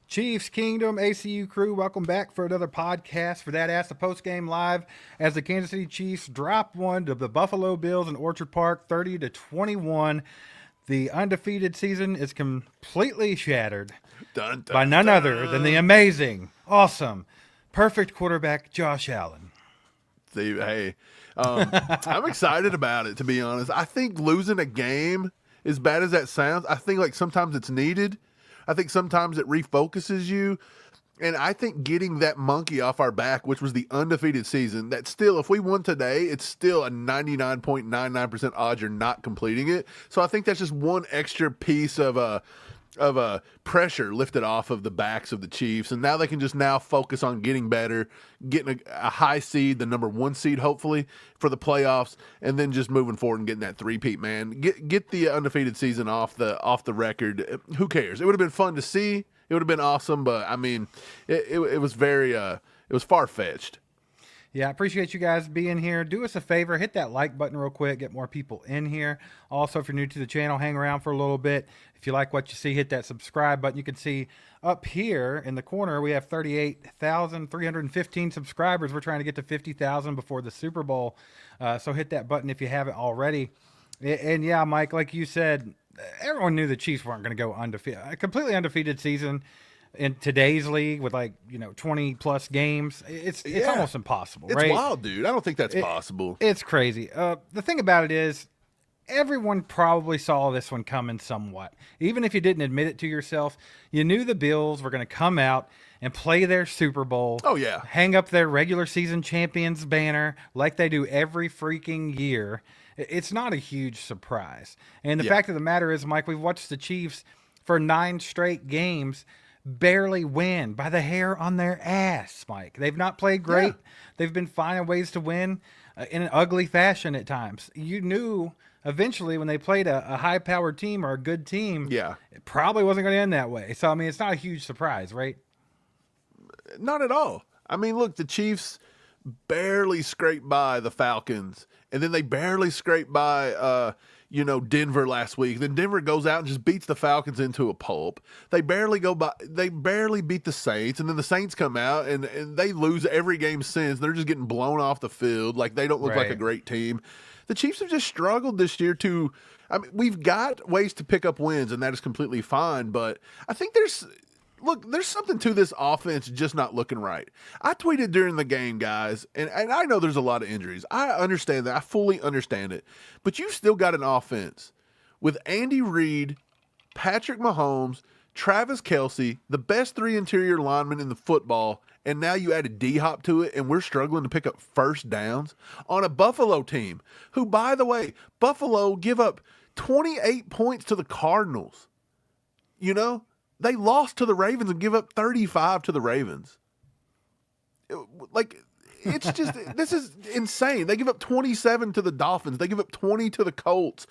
Chiefs Kingdom ACU crew, welcome back for another podcast for That Ass, the post-game live as the Kansas City Chiefs drop one to the Buffalo Bills in Orchard Park, 30-21. The undefeated season is completely shattered by none other than the amazing, awesome, perfect quarterback Josh Allen. See, hey, I'm excited about it, to be honest. I think losing a game, as bad as that sounds, I think like sometimes it's needed. I think sometimes it refocuses you. And I think getting that monkey off our back, which was the undefeated season, that still, if we won today, it's still a 99.99% odds you're not completing it. So I think that's just one extra piece of pressure lifted off of the backs of the Chiefs. And now they can just now focus on getting better, getting a high seed, the number 1 seed, hopefully, for the playoffs, and then just moving forward and getting that three-peat, man. Get the undefeated season off the record. Who cares? It would have been fun to see. It would have been awesome, but I mean, it was very it was far-fetched. Yeah, I appreciate you guys being here. Do us a favor, hit that like button real quick, get more people in here. Also, if you're new to the channel, hang around for a little bit. If you like what you see, hit that subscribe button. You can see up here in the corner, we have 38,315 subscribers. We're trying to get to 50,000 before the Super Bowl. So hit that button if you haven't already. And yeah, Mike, like you said, everyone knew the Chiefs weren't going to go undefeated. A completely undefeated season in today's league with 20 plus games, it's almost impossible. It's right? wild, dude. I don't think that's possible. It's crazy. The thing about it is, everyone probably saw this one coming somewhat. Even if you didn't admit it to yourself, you knew the Bills were going to come out and play their Super Bowl. Oh, yeah. Hang up their regular season champions banner like they do every freaking year. It's not a huge surprise. And the fact of the matter is, Mike, we've watched the Chiefs for 9 straight games barely win by the hair on their ass, Mike. They've not played great. Yeah. They've been finding ways to win in an ugly fashion at times. You knew eventually when they played a high-powered team or a good team, it probably wasn't going to end that way. So, I mean, it's not a huge surprise, right? Not at all. I mean, look, the Chiefs barely scraped by the Falcons, and then they barely scraped by Denver last week. Then Denver goes out and just beats the Falcons into a pulp. They barely beat the Saints, and then the Saints come out and they lose every game since. They're just getting blown off the field. Like, they don't look like a great team. The Chiefs have just struggled this year we've got ways to pick up wins, and that is completely fine, but I think there's something to this offense just not looking right. I tweeted during the game, guys, and I know there's a lot of injuries. I understand that. I fully understand it. But you've still got an offense with Andy Reid, Patrick Mahomes, Travis Kelce, the best 3 interior linemen in the football, and now you added D-Hop to it, and we're struggling to pick up first downs on a Buffalo team who, by the way, Buffalo give up 28 points to the Cardinals. You know? They lost to the Ravens and give up 35 to the Ravens. It's just, this is insane. They give up 27 to the Dolphins. They give up 20 to the Colts.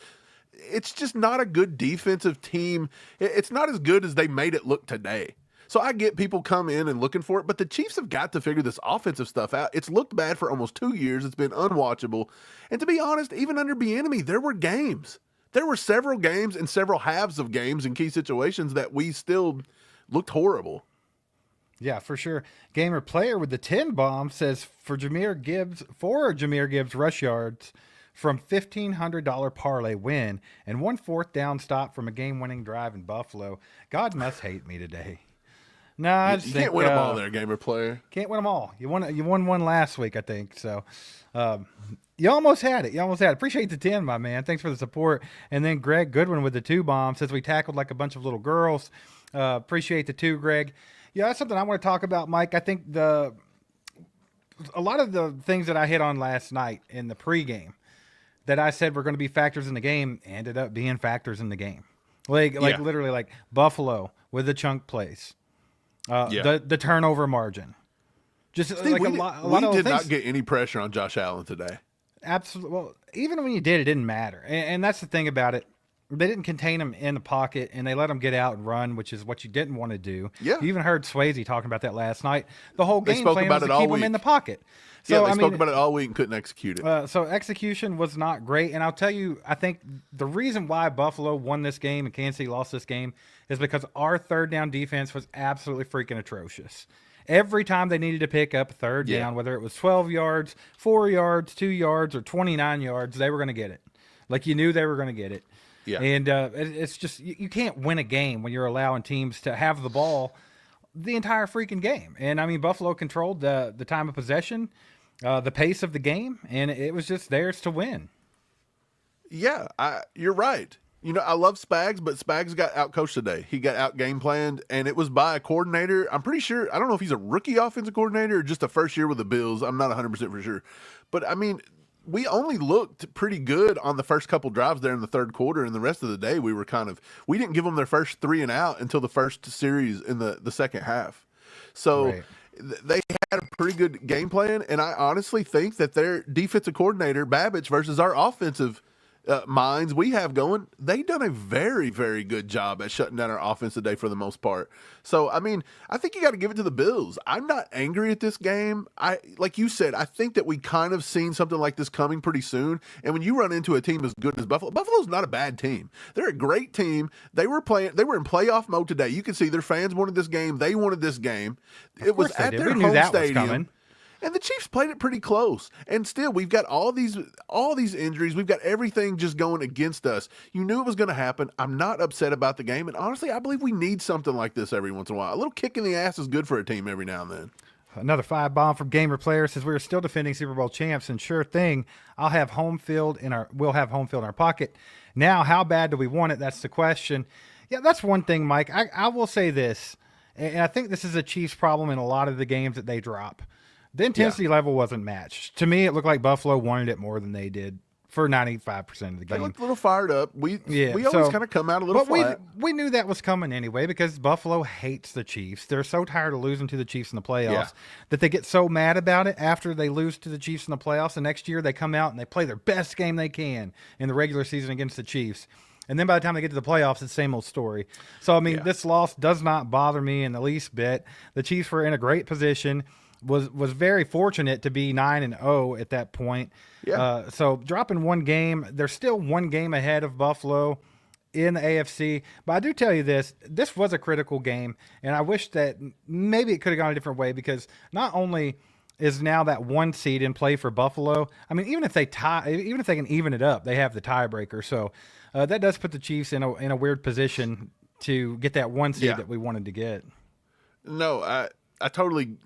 It's just not a good defensive team. It's not as good as they made it look today. So I get people come in and looking for it, but the Chiefs have got to figure this offensive stuff out. It's looked bad for almost 2 years. It's been unwatchable. And to be honest, even under Bieniemy, there were games. There were several games and several halves of games in key situations that we still looked horrible. Yeah, for sure. Gamer Player with the 10 bomb says for Jahmyr Gibbs rush yards from $1,500 parlay win and 1 4th down stop from a game-winning drive in Buffalo. God must hate me today. No, I just can't win them all there, Gamer Player. Can't win them all. You won one last week, I think. So, you almost had it. Appreciate the 10, my man. Thanks for the support. And then Greg Goodwin with the 2 bomb says we tackled like a bunch of little girls. Appreciate the 2, Greg. Yeah, that's something I want to talk about, Mike. I think a lot of the things that I hit on last night in the pregame that I said were going to be factors in the game ended up being factors in the game. Literally, like Buffalo with the chunk plays. The turnover margin. Just Steve, like we did things. not get any pressure on Josh Allen today. Absolutely. Well, even when you did, it didn't matter. And that's the thing about it. they didn't contain him in the pocket, and they let him get out and run, which is what you didn't want to do. Yeah. You even heard Swayze talking about that last night. The whole They game spoke plan about was it to all keep him week. in the pocket. Yeah, So, they spoke about it all week and couldn't execute it. So execution was not great, and I'll tell you, I think the reason why Buffalo won this game and Kansas City lost this game is because our third down defense was absolutely freaking atrocious. Every time they needed to pick up a third down, whether it was 12 yards, 4 yards, 2 yards, or 29 yards, they were going to get it. Like, you knew they were going to get it. Yeah. And it's just, you can't win a game when you're allowing teams to have the ball the entire freaking game. And, I mean, Buffalo controlled the time of possession, the pace of the game, and it was just theirs to win. Yeah, you're right. You know, I love Spags, but Spags got outcoached today. He got out game planned, and it was by a coordinator. I'm pretty sure, I don't know if he's a rookie offensive coordinator or just a first year with the Bills. I'm not 100% for sure. But, I mean, we only looked pretty good on the first couple drives there in the third quarter, and the rest of the day we didn't give them their first 3 and out until the first series in the second half. So Right. They had a pretty good game plan, and I honestly think that their defensive coordinator, Babich, versus our offensive minds we have going, they done a very, very good job at shutting down our offense today for the most part. So, I mean, I think you got to give it to the Bills. I'm not angry at this game. Like you said, I think that we kind of seen something like this coming pretty soon. And when you run into a team as good as Buffalo's not a bad team. They're a great team. They were in playoff mode today. You can see their fans wanted this game. They wanted this game. It was at their home stadium. And the Chiefs played it pretty close. And still, we've got all these injuries. We've got everything just going against us. You knew it was going to happen. I'm not upset about the game. And honestly, I believe we need something like this every once in a while. A little kick in the ass is good for a team every now and then. Another 5 bomb from Gamer Player says we're still defending Super Bowl champs, and sure thing, we'll have home field in our pocket. Now, how bad do we want it? That's the question. Yeah, that's one thing, Mike. I will say this, and I think this is a Chiefs problem in a lot of the games that they drop. The intensity level wasn't matched. To me, it looked like Buffalo wanted it more than they did for 95% of the game. They looked a little fired up. We always kind of come out a little flat. We knew that was coming anyway because Buffalo hates the Chiefs. They're so tired of losing to the Chiefs in the playoffs that they get so mad about it after they lose to the Chiefs in the playoffs. The next year they come out and they play their best game they can in the regular season against the Chiefs. And then by the time they get to the playoffs, it's the same old story. So, I mean, this loss does not bother me in the least bit. The Chiefs were in a great position. Was very fortunate to be 9-0 at that point. Yeah. So dropping one game, they're still one game ahead of Buffalo in the AFC. But I do tell you this was a critical game, and I wish that maybe it could have gone a different way because not only is now that 1 seed in play for Buffalo, I mean, even if they can even it up, they have the tiebreaker. So that does put the Chiefs in a weird position to get that 1 seed that we wanted to get. No, I totally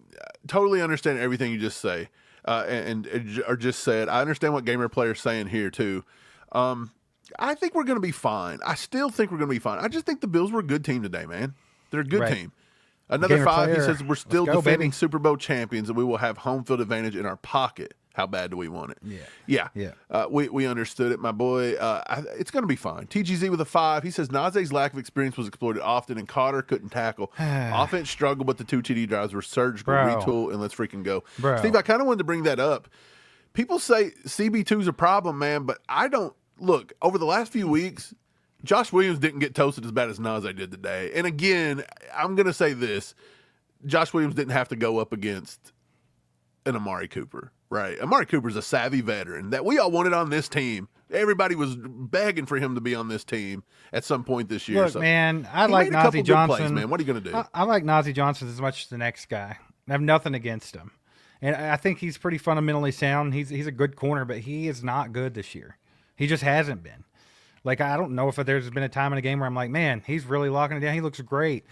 understand everything you just say, or just said. I understand what Gamer Player's saying here too. I think we're going to be fine. I still think we're going to be fine. I just think the Bills were a good team today, man. They're a good team. Another Gamer 5, Player, he says we're still defending baby. Super Bowl champions and we will have home field advantage in our pocket. How bad do we want it? Yeah. We understood it, my boy. It's going to be fine. TGZ with a 5. He says Nazee's lack of experience was exploited often, and Cotter couldn't tackle. Offense struggled, but the 2 TD drives were surgical, retool, and let's freaking go. Steve, I kind of wanted to bring that up. People say CB2 is a problem, man, but I don't. Look, over the last few weeks, Josh Williams didn't get toasted as bad as Nazee did today. And again, I'm going to say this. Josh Williams didn't have to go up against an Amari Cooper. Right. Amari Cooper's a savvy veteran that we all wanted on this team. Everybody was begging for him to be on this team at some point this year. Look, man, I like Nazeeh Johnson. Plays, man. What are you going to do? I like Nazeeh Johnson as much as the next guy. I have nothing against him. And I think he's pretty fundamentally sound. He's a good corner, but he is not good this year. He just hasn't been. Like, I don't know if there's been a time in a game where I'm like, man, he's really locking it down. He looks great.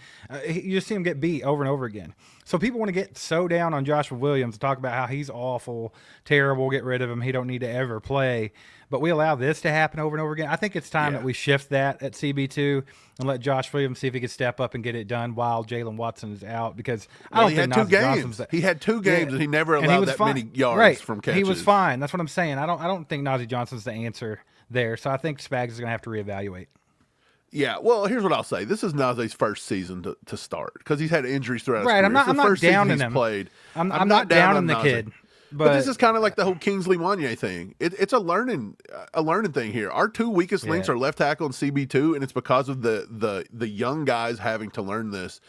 You just see him get beat over and over again. So people want to get so down on Joshua Williams and talk about how he's awful, terrible, get rid of him. He don't need to ever play. But we allow this to happen over and over again. I think it's time that we shift that at CB2 and let Josh Williams see if he can step up and get it done while Jalen Watson is out. Because I don't think Nazeeh Johnson's he had 2 games and he never allowed that many yards from catches. He was fine. That's what I'm saying. I don't think Nazeeh Johnson's the answer there. So I think Spags is going to have to reevaluate. Yeah, well, here's what I'll say. This is Nazee's first season to start because he's had injuries throughout his career. Right, I'm not downing him. Played. I'm not downing the kid. But this is kind of like the whole Kingsley Wanye thing. It's a learning thing here. Our two weakest links are left tackle and CB2, and it's because of the young guys having to learn this.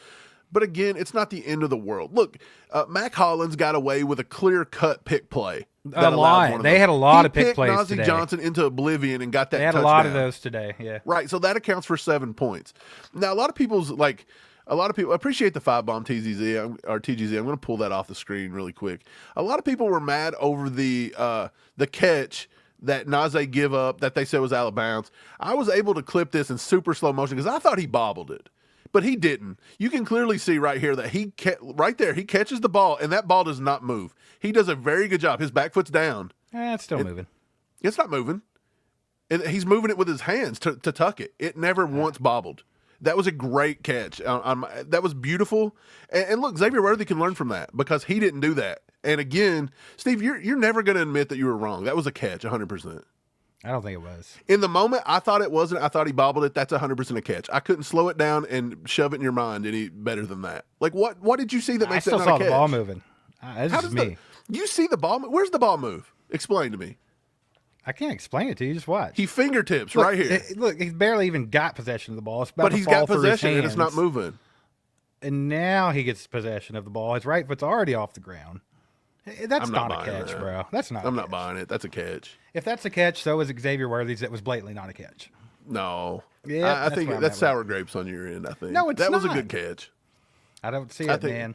But again, it's not the end of the world. Look, Mac Hollins got away with a clear-cut pick play. A lot. They had a lot of pick plays Najee today. Johnson into oblivion and got that touchdown. They had a lot of those today, yeah. Right, so that accounts for 7 points. Now, a lot of people appreciate the 5-bomb TGZ. I'm going to pull that off the screen really quick. A lot of people were mad over the catch that Najee give up that they said was out of bounds. I was able to clip this in super slow motion because I thought he bobbled it. But he didn't. You can clearly see right here that he catches the ball, and that ball does not move. He does a very good job. His back foot's down. It's still moving. It's not moving. He's moving it with his hands to tuck it. It never once bobbled. That was a great catch. That was beautiful. And look, Xavier Worthy can learn from that because he didn't do that. And again, Steve, you're never going to admit that you were wrong. That was a catch, 100%. I don't think it was. In the moment, I thought it wasn't. I thought he bobbled it. That's 100% a catch. I couldn't slow it down and shove it in your mind any better than that. Like, what did you see that makes that not a catch? I still saw the ball moving. That's just me. You see the ball? Where's the ball move? Explain to me. I can't explain it to you. Just watch. He fingertips right here. Look, he's barely even got possession of the ball. But he's got possession and it's not moving. And now he gets possession of the ball. His right foot's already off the ground. That's not a catch, bro. That's not. I'm not buying it. That's a catch. If that's a catch, so is Xavier Worthy's. That was blatantly not a catch. No. Yeah, I think that's sour grapes on your end. I think. No, it's not. That was a good catch. I don't see it, man.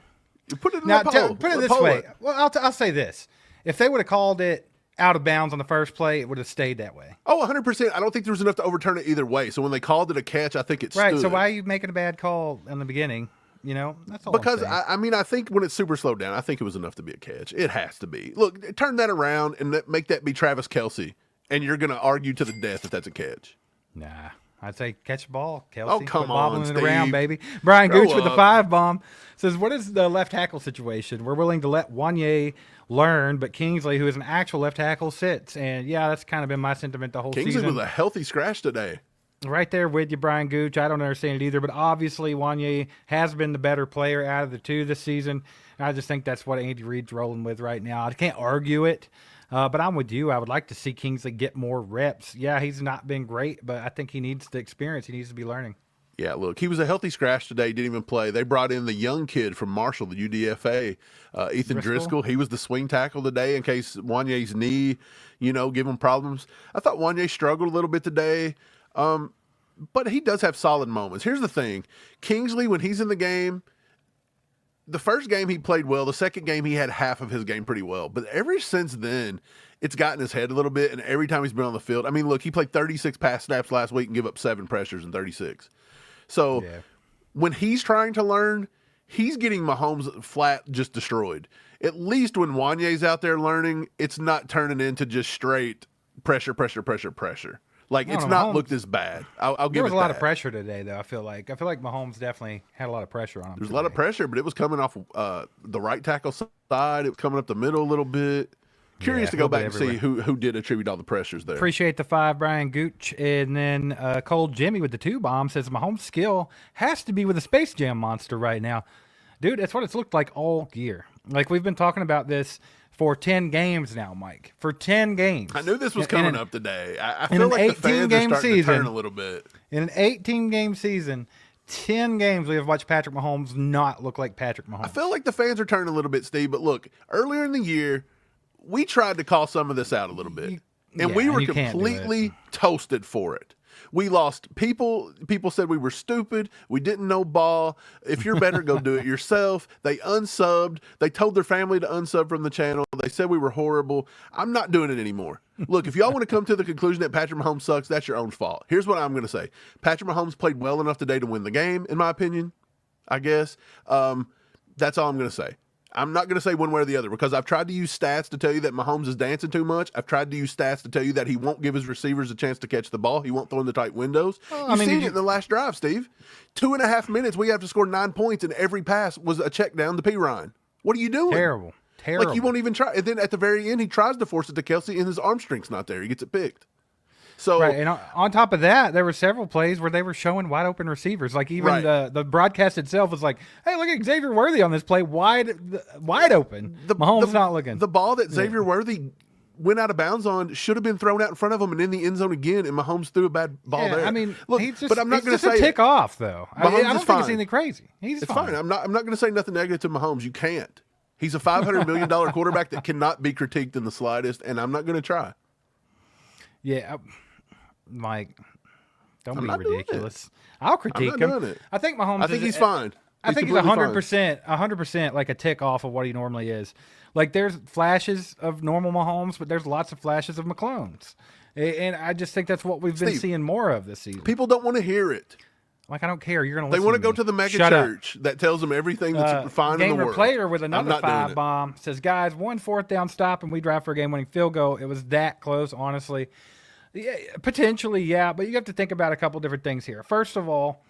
You put it in now, the poll. Put it this way. Well, I'll say this: if they would have called it out of bounds on the first play, it would have stayed that way. Oh, 100%. I don't think there was enough to overturn it either way. So when they called it a catch, I think it stood. Right. So why are you making a bad call in the beginning? You know, that's all. Because I think when it's super slowed down, I think it was enough to be a catch. It has to be. Look, turn that around and make that be Travis Kelce, and you're going to argue to the death if that's a catch. Nah, I'd say catch the ball, Kelce. Oh, come on, bobbling Steve. it around, baby. Brian Grow Gooch with the up. 5-bomb says, "What is the left tackle situation? We're willing to let Wanye learn, but Kingsley, who is an actual left tackle, sits." And yeah, that's kind of been my sentiment the whole Kingsley season. was a healthy scratch today. Right there with you, Brian Gooch. I don't understand it either, but obviously Wanye has been the better player out of the two this season. And I just think that's what Andy Reid's rolling with right now. I can't argue it, but I'm with you. I would like to see Kingsley get more reps. Yeah, he's not been great, but I think he needs the experience. He needs to be learning. Yeah, look, he was a healthy scratch today. Didn't even play. They brought in the young kid from Marshall, the UDFA, Ethan Driscoll. He was the swing tackle today in case Wanye's knee, give him problems. I thought Wanye struggled a little bit today. But he does have solid moments. Here's the thing. Kingsley, when he's in the game, the first game he played well. The second game he had half of his game pretty well. But ever since then, it's gotten his head a little bit. And every time he's been on the field, I mean, look, he played 36 pass snaps last week and give up 7 pressures in 36. So when he's trying to learn, he's getting Mahomes flat just destroyed. At least when Wanye's out there learning, it's not turning into just straight pressure. Like, it's not looked as bad. I'll give it that. There was a lot of pressure today, though, I feel like. Mahomes definitely had a lot of pressure on him. There's a lot of pressure, but it was coming off the right tackle side. It was coming up the middle a little bit. Curious to go back and see who did attribute all the pressures there. Appreciate the 5, Brian Gooch. And then Cold Jimmy with the 2-bomb says, Mahomes' skill has to be with a Space Jam monster right now. Dude, that's what it's looked like all year. Like, we've been talking about this for 10 games now, Mike. For 10 games. I knew this was coming up today. I feel like the fans are starting to turn a little bit. In an 18-game season, 10 games we have watched Patrick Mahomes not look like Patrick Mahomes. I feel like the fans are turning a little bit, Steve. But look, earlier in the year, we tried to call some of this out a little bit. And we were completely toasted for it. We lost people. People said we were stupid. We didn't know ball. If you're better, go do it yourself. They unsubbed. They told their family to unsub from the channel. They said we were horrible. I'm not doing it anymore. Look, if y'all want to come to the conclusion that Patrick Mahomes sucks, that's your own fault. Here's what I'm going to say. Patrick Mahomes played well enough today to win the game, in my opinion, I guess. That's all I'm going to say. I'm not going to say one way or the other because I've tried to use stats to tell you that Mahomes is dancing too much. I've tried to use stats to tell you that he won't give his receivers a chance to catch the ball. He won't throw in the tight windows. You've seen it in the last drive, Steve. 2.5 minutes, we have to score 9 points, and every pass was a check down to P. Ryan. What are you doing? Terrible. Like, you won't even try. And then at the very end, he tries to force it to Kelce, and his arm strength's not there. He gets it picked. So Right, and on top of that, there were several plays where they were showing wide open receivers. Like even Right. the broadcast itself was like, "Hey, look at Xavier Worthy on this play, wide open." Mahomes not looking. The ball that Yeah. Xavier Worthy went out of bounds on should have been thrown out in front of him and in the end zone again, and Mahomes threw a bad ball Yeah, there. I mean, look, he's just, but I'm not going to a say tick off though. I Mahomes don't is think it's fine. anything crazy. He's It's fine. I'm not going to say nothing negative to Mahomes. You can't. He's a $500 million quarterback that cannot be critiqued in the slightest, and I'm not going to try. Yeah, Mike, don't I'm be not doing it. ridiculous. I'll critique not him. doing it. I think Mahomes. I think he's fine. I think he's completely fine. 100% like a tick off of what he normally is. Like there's flashes of normal Mahomes, but there's lots of flashes of McClones. And I just think that's what we've been Steve, seeing more of this season. People don't want to hear it. Like I don't care. You're gonna. They want to go to the mega Shut church that tells them everything that's fine in the world. Player with another not doing 5 it. bomb says, "Guys, 1 4th down stop, and we drive for a game-winning field goal. It was that close, honestly. Yeah, potentially, yeah, but you have to think about a couple different things here. First of all,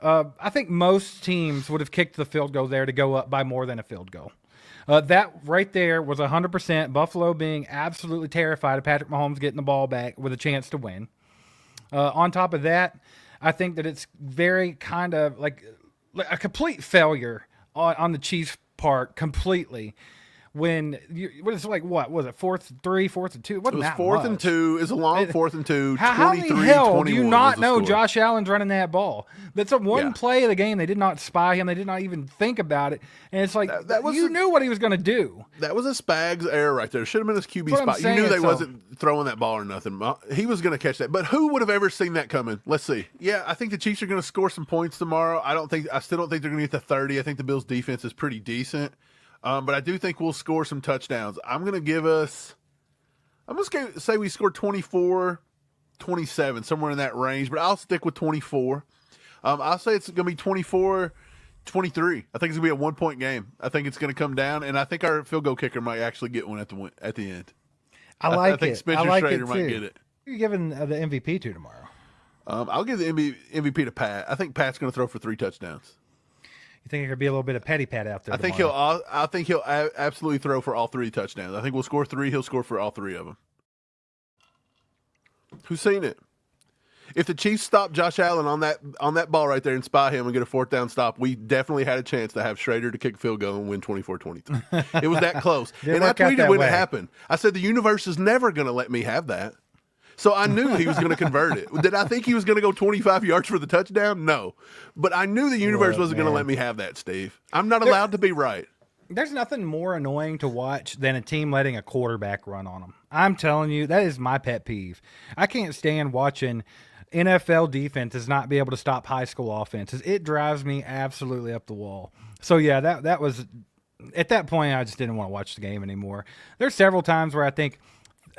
I think most teams would have kicked the field goal there to go up by more than a field goal. That right there was 100% Buffalo being absolutely terrified of Patrick Mahomes getting the ball back with a chance to win. On top of that, I think that it's very kind of like a complete failure on the Chiefs' part completely. When what is like what was it 4th and 3, 4th and 2? It wasn't It was that 4th much. and 2. It's a long 4th and 2. How in 23, the hell do 21 you not was the know score. Josh Allen's running that ball? That's a one Yeah. play of the game. They did not spy him. They did not even think about it. And it's like That was you knew what he was going to do. That was a Spags error right there. Should have been his QB That's what I'm spot. You knew saying, they so- wasn't throwing that ball or nothing. He was going to catch that. But who would have ever seen that coming? Let's see. Yeah, I think the Chiefs are going to score some points tomorrow. I still don't think they're going to get to 30. I think the Bills' defense is pretty decent. But I do think we'll score some touchdowns. I'm going to say we score 24, 27, somewhere in that range, but I'll stick with 24. I'll say it's going to be 24, 23. I think it's going to be a 1-point game. I think it's going to come down, and I think our field goal kicker might actually get one at the end. I think Spencer Schrader might get it. Who are you giving the MVP to tomorrow? I'll give the MVP to Pat. I think Pat's going to throw for 3 touchdowns. You think there could be a little bit of petty pat out there? I think he'll absolutely throw for all 3 touchdowns. I think we'll score 3. He'll score for all 3 of them. Who's seen it? If the Chiefs stop Josh Allen on that ball right there and spy him and get a 4th down stop, we definitely had a chance to have Schrader to kick a field goal and win 24-23. It was that close. And I tweeted when it happened. I said the universe is never going to let me have that. So I knew he was going to convert it. Did I think he was going to go 25 yards for the touchdown? No. But I knew the universe wasn't going to let me have that, Steve. I'm not allowed to be right. There's nothing more annoying to watch than a team letting a quarterback run on them. I'm telling you, that is my pet peeve. I can't stand watching NFL defenses not be able to stop high school offenses. It drives me absolutely up the wall. So, yeah, that was – at that point, I just didn't want to watch the game anymore. There's several times where I think –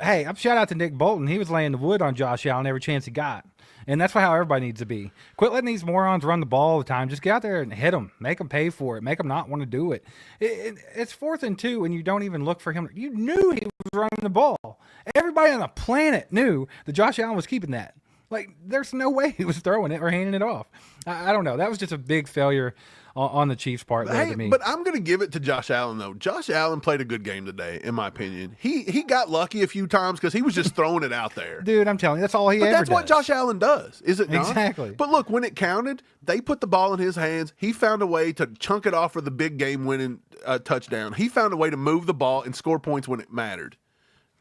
hey, I'm shout out to Nick Bolton. He was laying the wood on Josh Allen every chance he got. And that's how everybody needs to be. Quit letting these morons run the ball all the time. Just get out there and hit them. Make them pay for it. Make them not want to do it. It's 4th and 2, and you don't even look for him. You knew he was running the ball. Everybody on the planet knew that Josh Allen was keeping that. Like, there's no way he was throwing it or handing it off. I don't know. That was just a big failure on the Chiefs' part there to me. But I'm going to give it to Josh Allen, though. Josh Allen played a good game today, in my opinion. He got lucky a few times because he was just throwing it out there. Dude, I'm telling you, that's all he but ever that's does. what Josh Allen does, is it not? Exactly. But look, when it counted, they put the ball in his hands. He found a way to chunk it off for the big game-winning touchdown. He found a way to move the ball and score points when it mattered.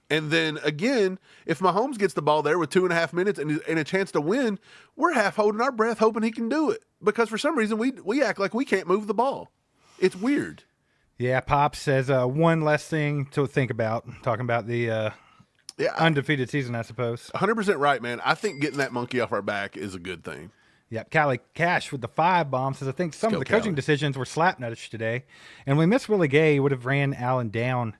And then, again, if Mahomes gets the ball there with 2.5 minutes and a chance to win, we're half holding our breath hoping he can do it. Because for some reason, we act like we can't move the ball. It's weird. Yeah, Pop says one less thing to think about. Talking about the undefeated season, I suppose. 100% right, man. I think getting that monkey off our back is a good thing. Yep, Callie Cash with the 5 bomb says, I think some of the coaching decisions were slapnuttish today. And we missed Willie Gay. He would have ran Allen down.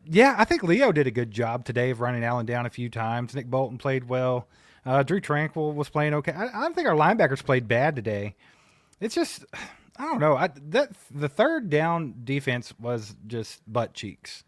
Yeah, I think Leo did a good job today of running Allen down a few times. Nick Bolton played well. Drew Tranquil was playing okay. I don't think our linebackers played bad today. It's just, I don't know. The 3rd down defense was just butt cheeks.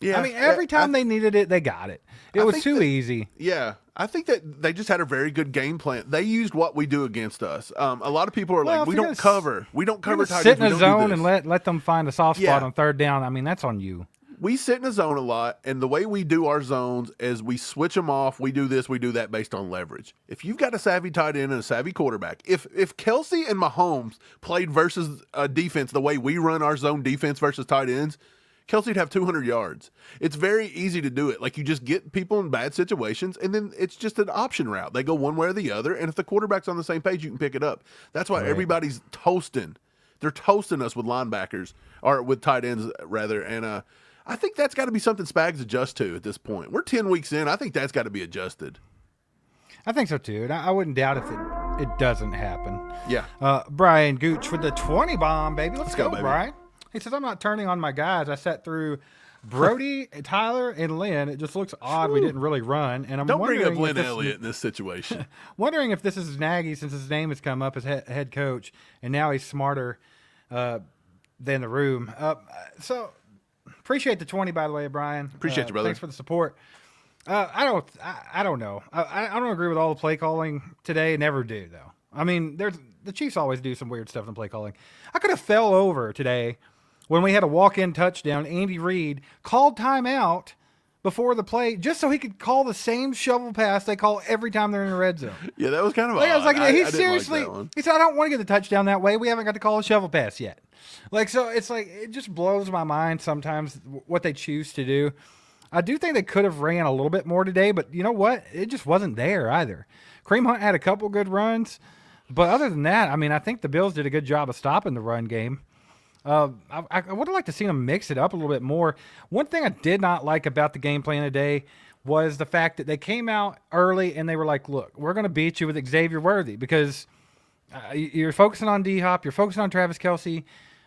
Yeah, I mean, every time they needed it, they got it. It was too easy. Yeah, I think that they just had a very good game plan. They used what we do against us. A lot of people are like, we don't cover. We don't cover tight ends. Sit in a zone and let them find a soft spot on 3rd down. I mean, that's on you. We sit in a zone a lot, and the way we do our zones is we switch them off. We do this, we do that based on leverage. If you've got a savvy tight end and a savvy quarterback, if Kelsey and Mahomes played versus a defense the way we run our zone defense versus tight ends, Kelsey'd have 200 yards. It's very easy to do it. Like, you just get people in bad situations, and then it's just an option route. They go one way or the other, and if the quarterback's on the same page, you can pick it up. That's why everybody's toasting. They're toasting us with linebackers, or with tight ends, rather, and I think that's got to be something Spags adjust to at this point. We're 10 weeks in. I think that's got to be adjusted. I think so, too. And I wouldn't doubt if it doesn't happen. Yeah. Brian Gooch with the 20 bomb, baby. Let's go, baby. Brian. He says, I'm not turning on my guys. I sat through Brody, Tyler, and Lynn. It just looks odd we didn't really run. And I'm Don't bring wondering up Lynn Elliott in this situation. wondering if this is Nagy, since his name has come up as head coach, and now he's smarter than the room. So... Appreciate the 20, by the way, Brian. Appreciate you, brother. Thanks for the support. I don't know. I don't agree with all the play calling today. Never do, though. I mean, the Chiefs always do some weird stuff in play calling. I could have fell over today when we had a walk-in touchdown. Andy Reid called timeout before the play just so he could call the same shovel pass they call every time they're in the red zone. Yeah, that was kind of odd. I was like, I seriously, didn't like that one. he said, I don't want to get the touchdown that way. We haven't got to call a shovel pass yet. Like, so it's like, it just blows my mind sometimes what they choose to do. I do think they could have ran a little bit more today, but you know what? It just wasn't there either. Kareem Hunt had a couple good runs, but other than that, I mean, I think the Bills did a good job of stopping the run game. I would have liked to see them mix it up a little bit more. One thing I did not like about the game plan today was the fact that they came out early and they were like, look, we're going to beat you with Xavier Worthy because you're focusing on D-Hop, you're focusing on Travis Kelce.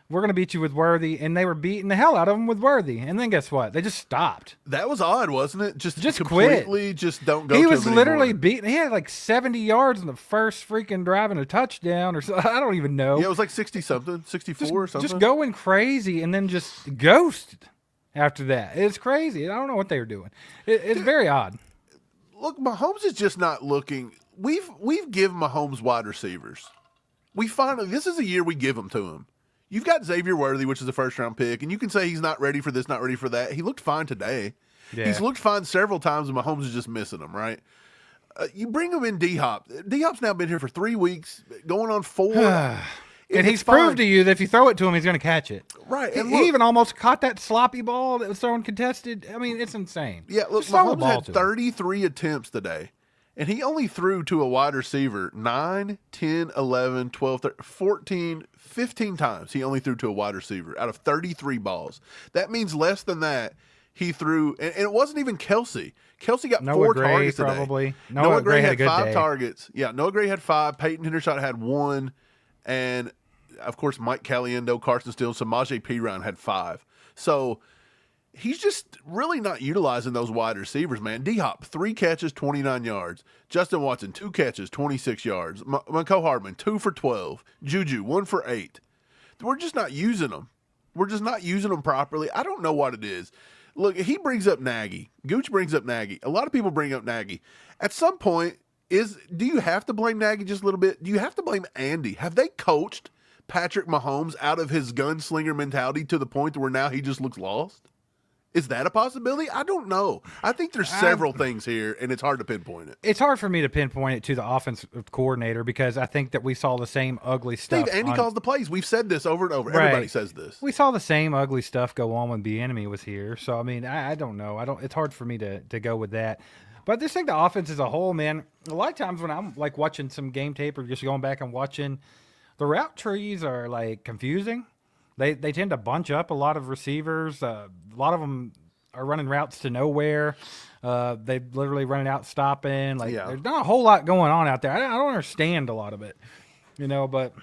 We're going to beat you with Worthy, and they were beating the hell out of him with Worthy. And then guess what? They just stopped. That was odd, wasn't it? Just quit. completely just don't go He to was him literally anymore. beating. He had like 70 yards in the first freaking drive and a touchdown or so. I don't even know. Yeah, it was like 60-something, 64 or something. Just going crazy and then just ghosted after that. It's crazy. I don't know what they were doing. It's very odd. Look, Mahomes is just not looking. We've given Mahomes wide receivers. This is a year we give them to him. You've got Xavier Worthy, which is a first-round pick, and you can say he's not ready for this, not ready for that. He looked fine today. Yeah. He's looked fine several times, and Mahomes is just missing him, right? You bring him in D-Hop. D-Hop's now been here for 3 weeks, going on 4. And he's proved to you that if you throw it to him, he's going to catch it. Right. And he even almost caught that sloppy ball that was thrown contested. I mean, it's insane. Yeah, look, Mahomes had 33 attempts today. And he only threw to a wide receiver 9, 10, 11, 12, 13, 14, 15 times. He only threw to a wide receiver out of 33 balls. That means less than that he threw. And it wasn't even Kelsey. Kelsey got Noah 4 Gray, targets today. Probably. Noah Gray had 5 day. targets. Yeah, Noah Gray had 5. Peyton Hendershot had 1. And, of course, Mike Caliendo, Carson Steele, Samaje Perine had 5. So he's just really not utilizing those wide receivers, man. D-Hop, 3 catches, 29 yards. Justin Watson, 2 catches, 26 yards. Mecole Hardman, 2 for 12. Juju, 1 for 8. We're just not using them. We're just not using them properly. I don't know what it is. Look, he brings up Nagy. Gooch brings up Nagy. A lot of people bring up Nagy. At some point, do you have to blame Nagy just a little bit? Do you have to blame Andy? Have they coached Patrick Mahomes out of his gunslinger mentality to the point where now he just looks lost? Is that a possibility? I don't know. I think there's several things here, and it's hard to pinpoint it. It's hard for me to pinpoint it to the offensive coordinator because I think that we saw the same ugly stuff. Andy calls the plays. We've said this over and over. Right. Everybody says this. We saw the same ugly stuff go on when Bieniemy was here. So, I mean, I don't know. It's hard for me to go with that. But I just think the offense as a whole, man, a lot of times when I'm like watching some game tape or just going back and watching, the route trees are like confusing. They tend to bunch up a lot of receivers. A lot of them are running routes to nowhere. They literally running out stopping. There's not a whole lot going on out there. I don't understand a lot of it, but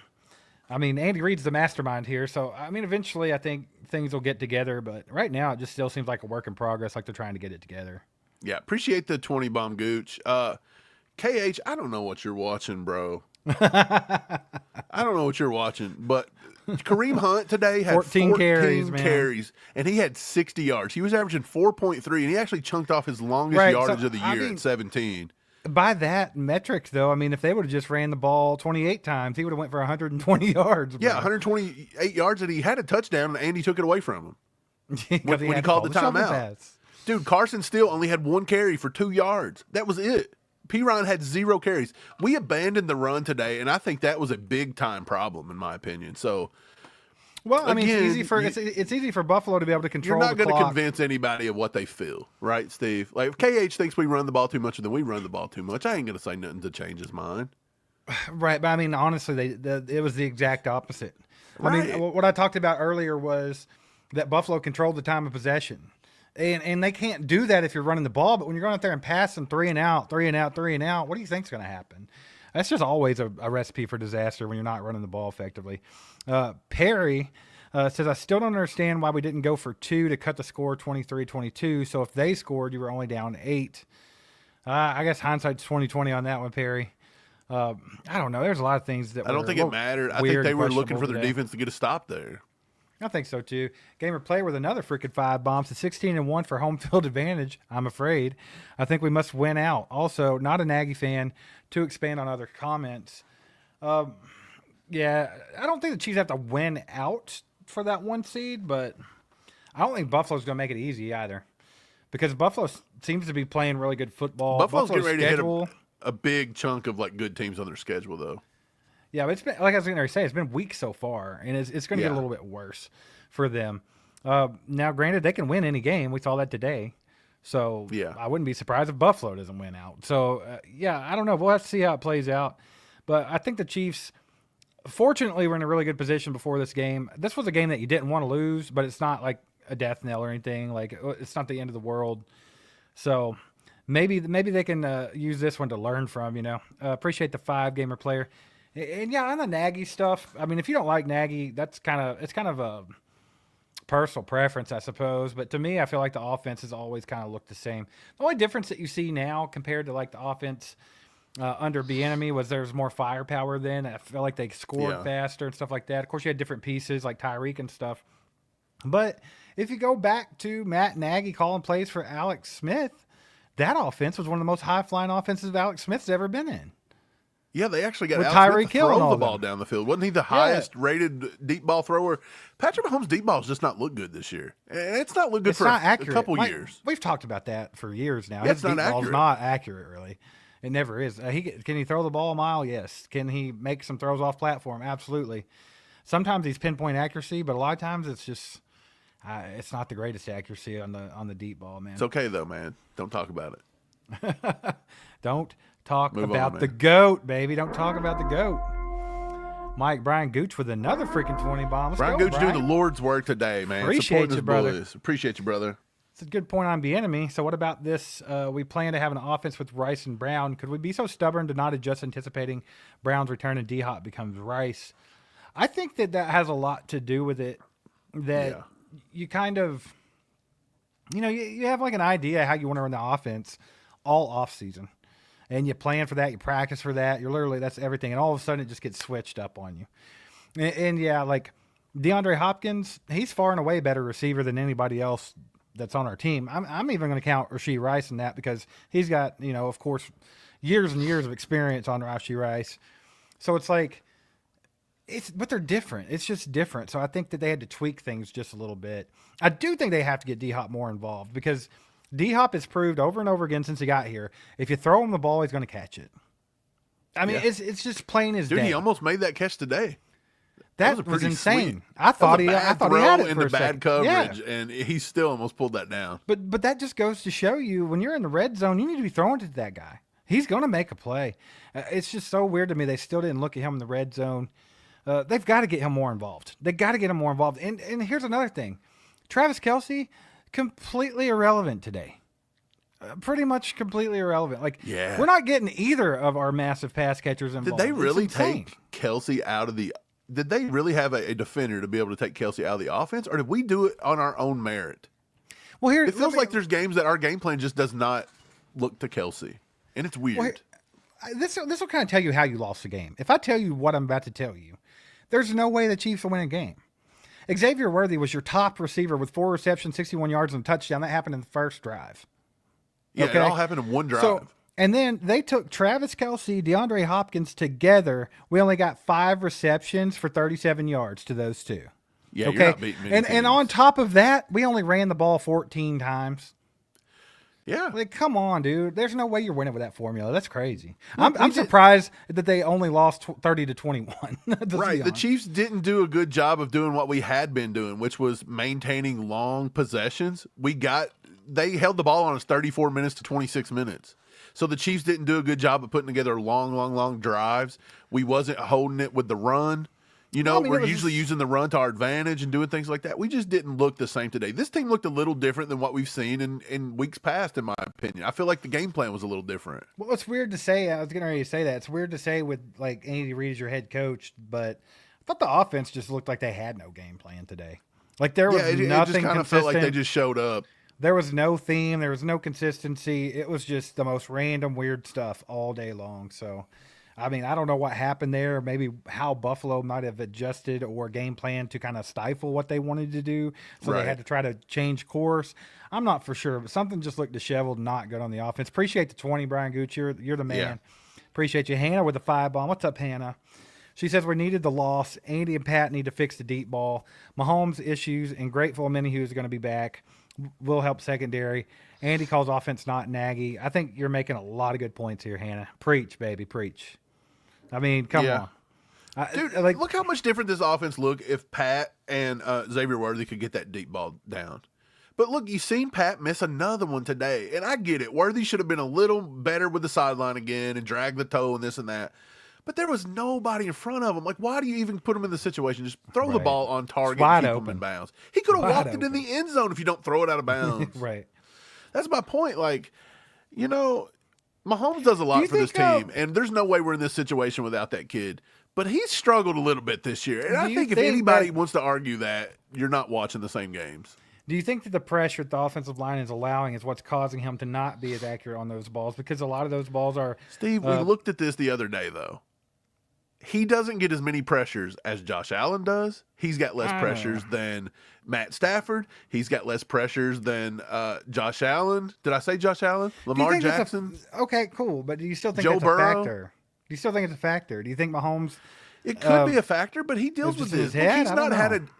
I mean, Andy Reid's the mastermind here. So, I mean, eventually I think things will get together. But right now it just still seems like a work in progress, like they're trying to get it together. Yeah, appreciate the 20 bomb Gooch. KH, I don't know what you're watching, bro. I don't know what you're watching, but Kareem Hunt today had 14 carries, and he had 60 yards. He was averaging 4.3, and he actually chunked off his longest yardage of the year at 17. By that metric, though, I mean, if they would have just ran the ball 28 times, he would have went for 120 yards. Bro. Yeah, 128 yards, and he had a touchdown, and Andy took it away from him. Because when he called the timeout. pass. Dude, Carson Steele only had 1 carry for 2 yards. That was it. Perine had 0 carries. We abandoned the run today, and I think that was a big-time problem, in my opinion. So, well, I mean, again, it's easy for Buffalo to be able to control the clock. You're not going to convince anybody of what they feel, right, Steve? Like, if KH thinks we run the ball too much and then we run the ball too much, I ain't going to say nothing to change his mind. Right, but I mean, honestly, it was the exact opposite. Right. I mean, what I talked about earlier was that Buffalo controlled the time of possession. And they can't do that if you're running the ball, but when you're going out there and passing 3 and out, what do you think's going to happen? That's just always a recipe for disaster when you're not running the ball effectively. Perry says, I still don't understand why we didn't go for 2 to cut the score 23-22. So if they scored, you were only down 8. I guess hindsight's 20/20 on that one, Perry. I don't know. There's a lot of things that I don't think it mattered. I think they were looking for their defense to get a stop there. I think so too. Gamer play with another freaking 5 bombs. It's 16-1 for home field advantage. I'm afraid. I think we must win out. Also, not a Nagy fan. To expand on other comments, yeah, I don't think the Chiefs have to win out for that 1 seed, but I don't think Buffalo's going to make it easy either, because Buffalo seems to be playing really good football. Buffalo's getting ready to hit a big chunk of like good teams on their schedule, though. Yeah, but it's been, like I was going to say, it's been weak so far, and it's going to get a little bit worse for them. Now, granted, they can win any game. We saw that today. So yeah. I wouldn't be surprised if Buffalo doesn't win out. So, yeah, I don't know. We'll have to see how it plays out. But I think the Chiefs, fortunately, were in a really good position before this game. This was a game that you didn't want to lose, but it's not like a death knell or anything. Like, it's not the end of the world. So maybe they can use this one to learn from, you know. Appreciate the 5-gamer player. And yeah, on the Nagy stuff, I mean, if you don't like Nagy, it's kind of a personal preference, I suppose. But to me, I feel like the offense has always kind of looked the same. The only difference that you see now compared to like the offense under Bieniemy was there's more firepower then. I feel like they scored faster and stuff like that. Of course, you had different pieces like Tyreek and stuff. But if you go back to Matt Nagy calling plays for Alex Smith, that offense was one of the most high-flying offenses Alex Smith's ever been in. Yeah, they actually got Alex Smith to throw the ball down the field. Wasn't he the highest rated deep ball thrower? Patrick Mahomes' deep balls just not look good this year. And it's not look good for a couple years. We've talked about that for years now. Yeah, His deep ball's not accurate, really. It never is. Can he throw the ball a mile? Yes. Can he make some throws off platform? Absolutely. Sometimes he's pinpoint accuracy, but a lot of times it's just it's not the greatest accuracy on the deep ball, man. It's okay though, man. Don't talk about it. Don't talk about the GOAT, baby. Don't talk about the GOAT. Brian Gooch with another freaking 20 bomb. Brian Gooch doing the Lord's work today, man. Appreciate you, brother. Appreciate you, brother. It's a good point on Bieniemy. So what about this? We plan to have an offense with Rice and Brown. Could we be so stubborn to not adjust anticipating Brown's return and D-Hop becomes Rice? I think that has a lot to do with it, that you kind of, you have like an idea how you want to run the offense all off season. And you plan for that, you practice for that. That's everything. And all of a sudden it just gets switched up on you. And yeah, like DeAndre Hopkins, he's far and away better receiver than anybody else that's on our team. I'm even going to count Rashee Rice in that because he's got, of course, years and years of experience on Rashee Rice. So it's like, but they're different. It's just different. So I think that they had to tweak things just a little bit. I do think they have to get D-Hop more involved because D-Hop has proved over and over again since he got here, if you throw him the ball, he's going to catch it. I mean, it's just plain as day. Dude, he almost made that catch today. That was insane. Sweet. I thought he had it in for the bad coverage, yeah. and he still almost pulled that down. But that just goes to show you, when you're in the red zone, you need to be throwing to that guy. He's going to make a play. It's just so weird to me they still didn't look at him in the red zone. They've got to get him more involved. They got to get him more involved. And here's another thing. Travis Kelce, completely irrelevant today. Pretty much completely irrelevant. We're not getting either of our massive pass catchers involved. Did they really take Kelce out of the – did they really have a defender to be able to take Kelce out of the offense, or did we do it on our own merit? Well, it feels like there's games that our game plan just does not look to Kelce, and it's weird. Well, this will kind of tell you how you lost the game. If I tell you what I'm about to tell you, there's no way the Chiefs will win a game. Xavier Worthy was your top receiver with 4 receptions, 61 yards, and a touchdown. That happened in the first drive. Yeah, it all happened in one drive. And then they took Travis Kelce, DeAndre Hopkins together. We only got 5 receptions for 37 yards to those two. Yeah, you're Okay, not beating many and on teams. top of that, we only ran the ball 14 times. Yeah. Like, come on, dude. There's no way you're winning with that formula. That's crazy. Look, I'm surprised that they only lost 30-21. Let's be Right. The honest. Chiefs didn't do a good job of doing what we had been doing, which was maintaining long possessions. They held the ball on us 34 minutes to 26 minutes. So the Chiefs didn't do a good job of putting together long drives. We wasn't holding it with the run. You Well, know, I mean, we're usually using the run to our advantage and doing things like that. We just didn't look the same today. This team looked a little different than what we've seen in weeks past, in my opinion. I feel like the game plan was a little different. Well, it's weird to say. I was getting ready to say that. It's weird to say with like Andy Reid as your head coach, but I thought the offense just looked like they had no game plan today. Like there was Yeah, it just nothing kind of consistent. felt like they just showed up. There was no theme. There was no consistency. It was just the most random, weird stuff all day long. So, I mean, I don't know what happened there. Maybe how Buffalo might have adjusted or game plan to kind of stifle what they wanted to do. So Right. they had to try to change course. I'm not for sure, but something just looked disheveled, not good on the offense. Appreciate the 20, Brian Gooch. You're the man. Yeah. Appreciate you. Hannah with the 5 bomb. What's up, Hannah? She says we needed the loss. Andy and Pat need to fix the deep ball. Mahomes issues and grateful Minihue is going to be back. Will help secondary. Andy calls offense not naggy. I think you're making a lot of good points here, Hannah. Preach, baby, preach. I mean, come Yeah. on. Dude, like, look how much different this offense look if Pat and Xavier Worthy could get that deep ball down. But look, you seen Pat miss another one today, and I get it. Worthy should have been a little better with the sideline again and drag the toe and this and that. But there was nobody in front of him. Like, why do you even put him in the situation? Just throw the Right. ball on target It's wide and keep open. him in bounds. He could have Wide walked it in open. the end zone if you don't throw it out of bounds. right. That's my point. Like, you know, Mahomes does a lot you for this think, team, and there's no way we're in this situation without that kid. But he's struggled a little bit this year. And Do I you think if think anybody that- wants to argue that, you're not watching the same games. Do you think that the pressure the offensive line is allowing is what's causing him to not be as accurate on those balls? Because a lot of those balls are Steve, we looked at this the other day, though. He doesn't get as many pressures as Josh Allen does. He's got less I pressures than Matt Stafford. He's got less pressures than Josh Allen. Did I say Josh Allen? Do you Lamar think it's Jackson? okay, cool. But do you still think Joe that's Burrow? a factor? Do you still think it's a factor? Do you think Mahomes? It could be a factor, but he deals it's with just in this. his Look, head? he's I don't not had know. a.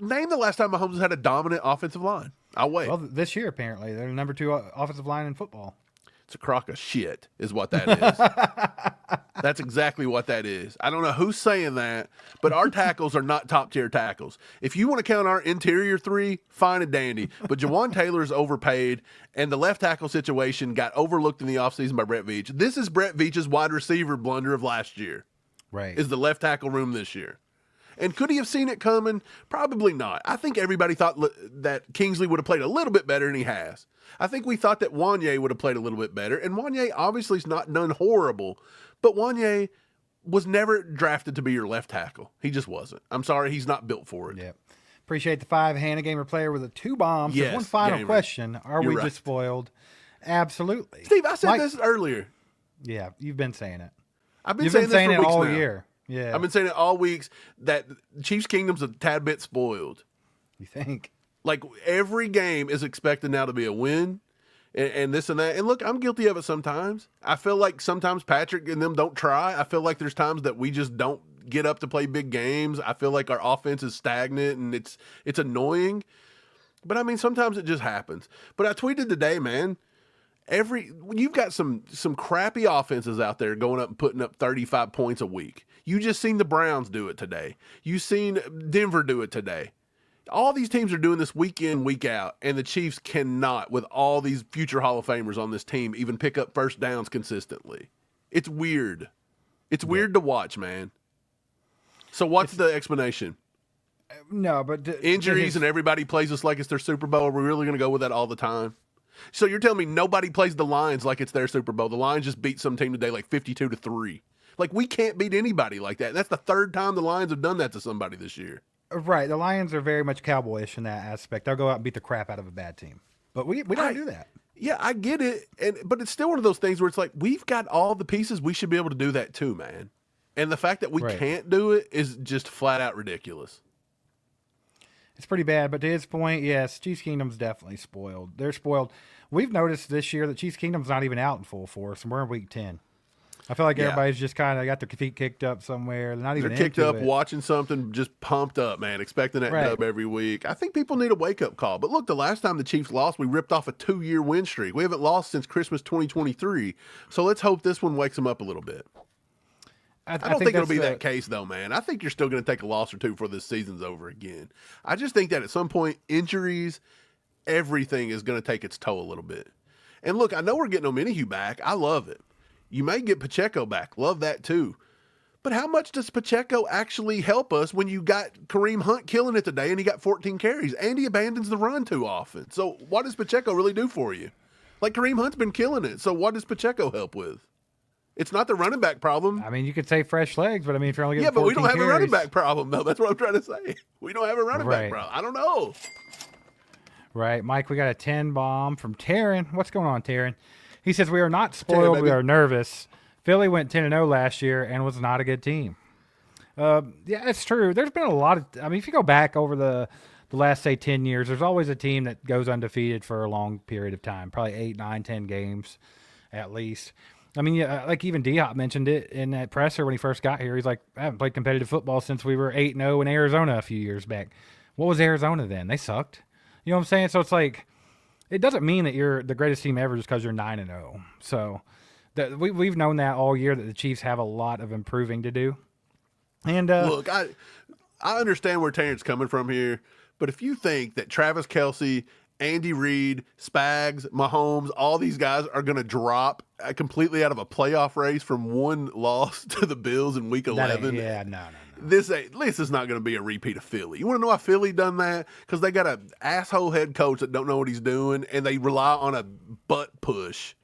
Name the last time Mahomes has had a dominant offensive line. I'll wait. Well, this year apparently they're the number 2 offensive line in football. It's a crock of shit, is what that is. That's exactly what that is. I don't know who's saying that, but our tackles are not top tier tackles. If you want to count our interior 3, fine and dandy. But Jawan Taylor is overpaid, and the left tackle situation got overlooked in the offseason by Brett Veach. This is Brett Veach's wide receiver blunder of last year, Right. is the left tackle room this year. And could he have seen it coming? Probably not. I think everybody thought that Kingsley would have played a little bit better, and he has. I think we thought that Wanye would have played a little bit better, and Wanye obviously is not done horrible, but Wanye was never drafted to be your left tackle. He just wasn't. I'm sorry, he's not built for it. Yep. Appreciate the 5 Hannah Gamer player with the 2 bombs. Yes, There's one final Gamer. question. Are You're we right. just spoiled? Absolutely. Steve, I said Mike- this earlier. Yeah, you've been saying it. I've been You've saying been this saying for it weeks all now. year. Yeah. I've been saying it all weeks that Chiefs Kingdom's a tad bit spoiled. You think? Like every game is expected now to be a win. And this and that. And look, I'm guilty of it sometimes. I feel like sometimes Patrick and them don't try. I feel like there's times that we just don't get up to play big games. I feel like our offense is stagnant and it's annoying. But I mean, sometimes it just happens. But I tweeted today, man, you've got some crappy offenses out there going up and putting up 35 points a week. You just seen the Browns do it today. You seen Denver do it today. All these teams are doing this week in, week out, and the Chiefs cannot, with all these future Hall of Famers on this team, even pick up first downs consistently. It's weird. It's weird to watch, man. So what's the explanation? No, but Injuries and everybody plays us like it's their Super Bowl. Are we really going to go with that all the time? So you're telling me nobody plays the Lions like it's their Super Bowl. The Lions just beat some team today like 52-3. Like, we can't beat anybody like that. And that's the third time the Lions have done that to somebody this year. Right. The Lions are very much cowboyish in that aspect. They'll go out and beat the crap out of a bad team. But we don't do that. Yeah, I get it. But it's still one of those things where it's like, we've got all the pieces. We should be able to do that too, man. And the fact that we can't do it is just flat out ridiculous. It's pretty bad. But to his point, yes, Chiefs Kingdom's definitely spoiled. They're spoiled. We've noticed this year that Chiefs Kingdom's not even out in full force, and we're in week 10. I feel like Yeah. everybody's just kind of got their feet kicked up somewhere. They're not even They're kicked into up, it. watching something, just pumped up, man, expecting that Right. dub every week. I think people need a wake-up call. But look, the last time the Chiefs lost, we ripped off a 2-year win streak. We haven't lost since Christmas 2023. So let's hope this one wakes them up a little bit. I don't think it'll be that case, though, man. I think you're still going to take a loss or two before this season's over again. I just think that at some point, injuries, everything is going to take its toll a little bit. And look, I know we're getting Omenihu back. I love it. You may get Pacheco back. Love that, too. But how much does Pacheco actually help us when you got Kareem Hunt killing it today and he got 14 carries and he abandons the run too often? So what does Pacheco really do for you? Like, Kareem Hunt's been killing it. So what does Pacheco help with? It's not the running back problem. I mean, you could say fresh legs, but I mean, if you're only getting 14 but we don't have carries, a running back problem, though. That's what I'm trying to say. We don't have a running back problem. I don't know. Right. Mike, we got a 10 bomb from Taryn. What's going on, Taryn? He says, we are not spoiled. We are nervous. Philly went 10-0 last year and was not a good team. Yeah, it's true. There's been a lot of – I mean, if you go back over the last, say, 10 years, there's always a team that goes undefeated for a long period of time, probably 8, 9, 10 games at least. I mean, yeah, like even D-Hop mentioned it in that presser when he first got here. He's like, I haven't played competitive football since we were 8-0 in Arizona a few years back. What was Arizona then? They sucked. You know what I'm saying? So it's like it doesn't mean that you're the greatest team ever just because you're 9-0. So we've known that all year that the Chiefs have a lot of improving to do. And look, I understand where Terrence's coming from here, but if you think that Travis Kelce, Andy Reid, Spags, Mahomes, all these guys are going to drop completely out of a playoff race from one loss to the Bills in Week 11, no. This is not going to be a repeat of Philly. You want to know why Philly done that? Because they got an asshole head coach that don't know what he's doing, and they rely on a butt push.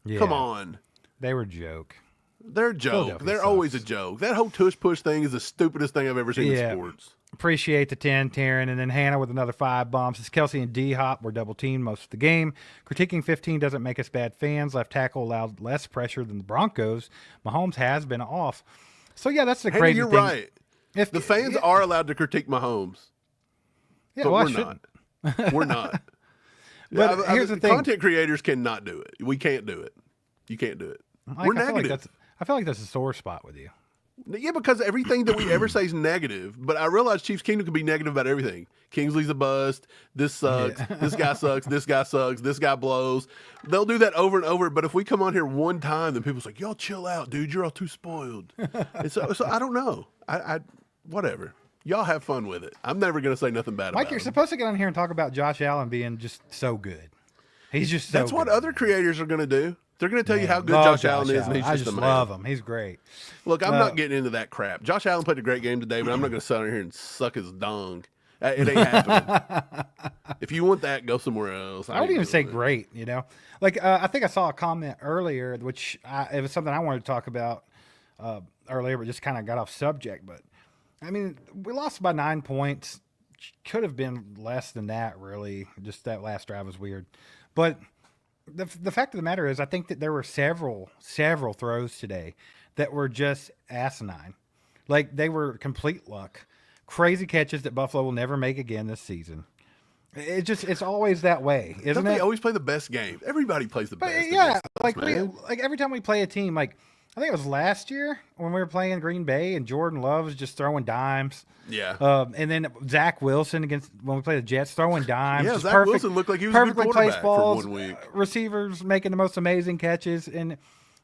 Yeah. Come on. They were a joke. They're a joke. They're always a joke. That whole tush push thing is the stupidest thing I've ever seen in sports. Appreciate the 10, Taryn. And then Hannah with another 5 bombs. Says Kelce and D-Hop were double teamed most of the game. Critiquing 15 doesn't make us bad fans. Left tackle allowed less pressure than the Broncos. Mahomes has been off. So, yeah, that's the crazy you're thing. Right. If the fans are allowed to critique Mahomes, but we're not. We're not. But here's the thing. Content creators cannot do it. We can't do it. You can't do it. We're negative. I feel like that's a sore spot with you. Yeah, because everything that we ever say is negative. But I realize Chiefs Kingdom can be negative about everything. Kingsley's a bust. This sucks. Yeah. This guy sucks. This guy sucks. This guy blows. They'll do that over and over. But if we come on here one time, then people's like, y'all chill out, dude. You're all too spoiled. And so I don't know. I whatever. Y'all have fun with it. I'm never going to say nothing bad about it. Mike, you're supposed to get on here and talk about Josh Allen being just so good. He's just so That's good. what other creators are going to do. They're going to tell you how good Josh Allen is, and he's just amazing. Love him. He's great. Look, I'm not getting into that crap. Josh Allen played a great game today, but I'm not going to sit on here and suck his dong. It ain't happening. If you want that, go somewhere else. I wouldn't even say great, you know. Like, I think I saw a comment earlier, which it was something I wanted to talk about earlier, but just kind of got off subject. But, I mean, we lost by 9 points. Could have been less than that, really. Just that last drive was weird. But the fact of the matter is, I think that there were several throws today that were just asinine. Like, they were complete luck. Crazy catches that Buffalo will never make again this season. It's always that way, isn't Don't it? they always play the best game? Everybody plays the best. Yeah, like every time we play a team, like I think it was last year when we were playing Green Bay and Jordan Love was just throwing dimes. Yeah. And then Zach Wilson when we played the Jets throwing dimes. Yeah, Zach Wilson looked like he was a good quarterback for 1 week. Receivers making the most amazing catches, and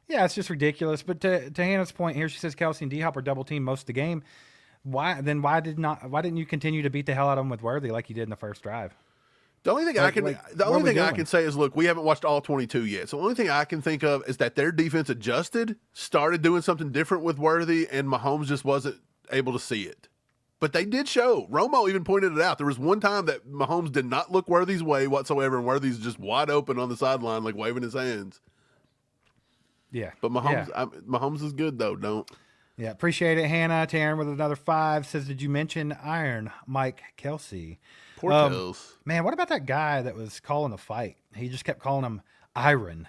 yeah, it's just ridiculous. But to Hannah's point here, she says Kelce and D-Hop are double teamed most of the game. Why didn't you continue to beat the hell out of them with Worthy like you did in the first drive? The only thing I can say is, look, we haven't watched all 22 yet. So the only thing I can think of is that their defense adjusted, started doing something different with Worthy, and Mahomes just wasn't able to see it. But they did show. Romo even pointed it out. There was one time that Mahomes did not look Worthy's way whatsoever, and Worthy's just wide open on the sideline, like waving his hands. Yeah. But Mahomes is good, though. Don't. Yeah, appreciate it, Hannah. Taryn with another 5 says, did you mention Iron Mike Kelce? Poor Kels. Man, what about that guy that was calling the fight? He just kept calling him Iron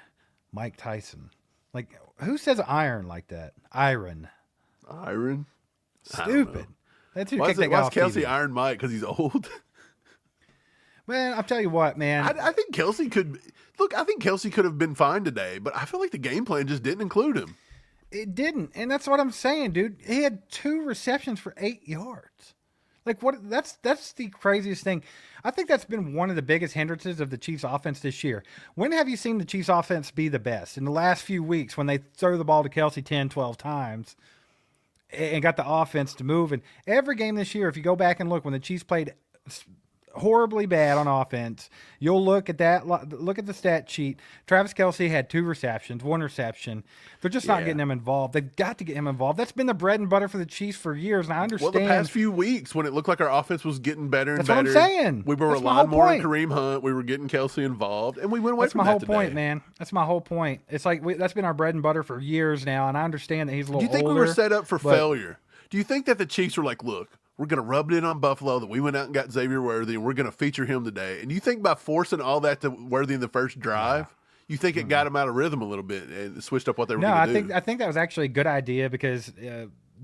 Mike Tyson. Like, who says iron like that? Iron. Stupid. That's who kicked that guy off Kelce TV. Iron Mike? Because he's old? Man, I'll tell you what, man. I think Kelce could – look, I think Kelce could have been fine today, but I feel like the game plan just didn't include him. It didn't, and that's what I'm saying, dude. He had 2 receptions for 8 yards. Like what? That's the craziest thing. I think that's been one of the biggest hindrances of the Chiefs' offense this year. When have you seen the Chiefs' offense be the best? In the last few weeks, when they throw the ball to Kelsey 10, 12 times and got the offense to move. And every game this year, if you go back and look, when the Chiefs played horribly bad on offense, you'll look at that. Look at the stat sheet. Travis Kelsey had 2 receptions, 1 reception. They're just not getting him involved. They've got to get him involved. That's been the bread and butter for the Chiefs for years, and I understand. Well, the past few weeks, when it looked like our offense was getting better and That's better, what I'm saying. we were relying more on Kareem Hunt. We were getting Kelsey involved, and we went away That's from my that whole today. point, man. That's my whole point. It's like that's been our bread and butter for years now, and I understand that he's a little Do you think older, we were set up for but- failure? Do you think that the Chiefs were like, look, we're going to rub it in on Buffalo that we went out and got Xavier Worthy, and we're going to feature him today? And you think by forcing all that to Worthy in the first drive, you think it got him out of rhythm a little bit and switched up what they were going to do? I think that was actually a good idea because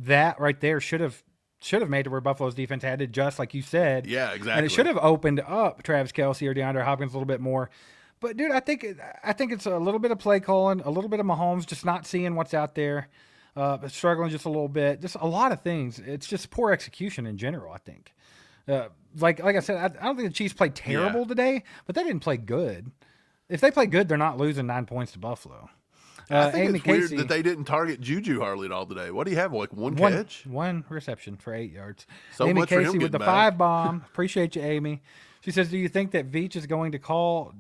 that right there should have made it where Buffalo's defense had to adjust, like you said. Yeah, exactly. And it should have opened up Travis Kelsey or DeAndre Hopkins a little bit more. But dude, I think it's a little bit of play calling, a little bit of Mahomes just not seeing what's out there. Struggling just a little bit, just a lot of things. It's just poor execution in general, I think. Like I said, I don't think the Chiefs played terrible today, but they didn't play good. If they play good, they're not losing 9 points to Buffalo. I think Amy it's Casey, weird that they didn't target Juju hardly at all today. What do you have, like one catch? One reception for 8 yards. So Amy much for him Casey with the getting back. 5 bomb. Appreciate you, Amy. She says, do you think that Veach is going to call?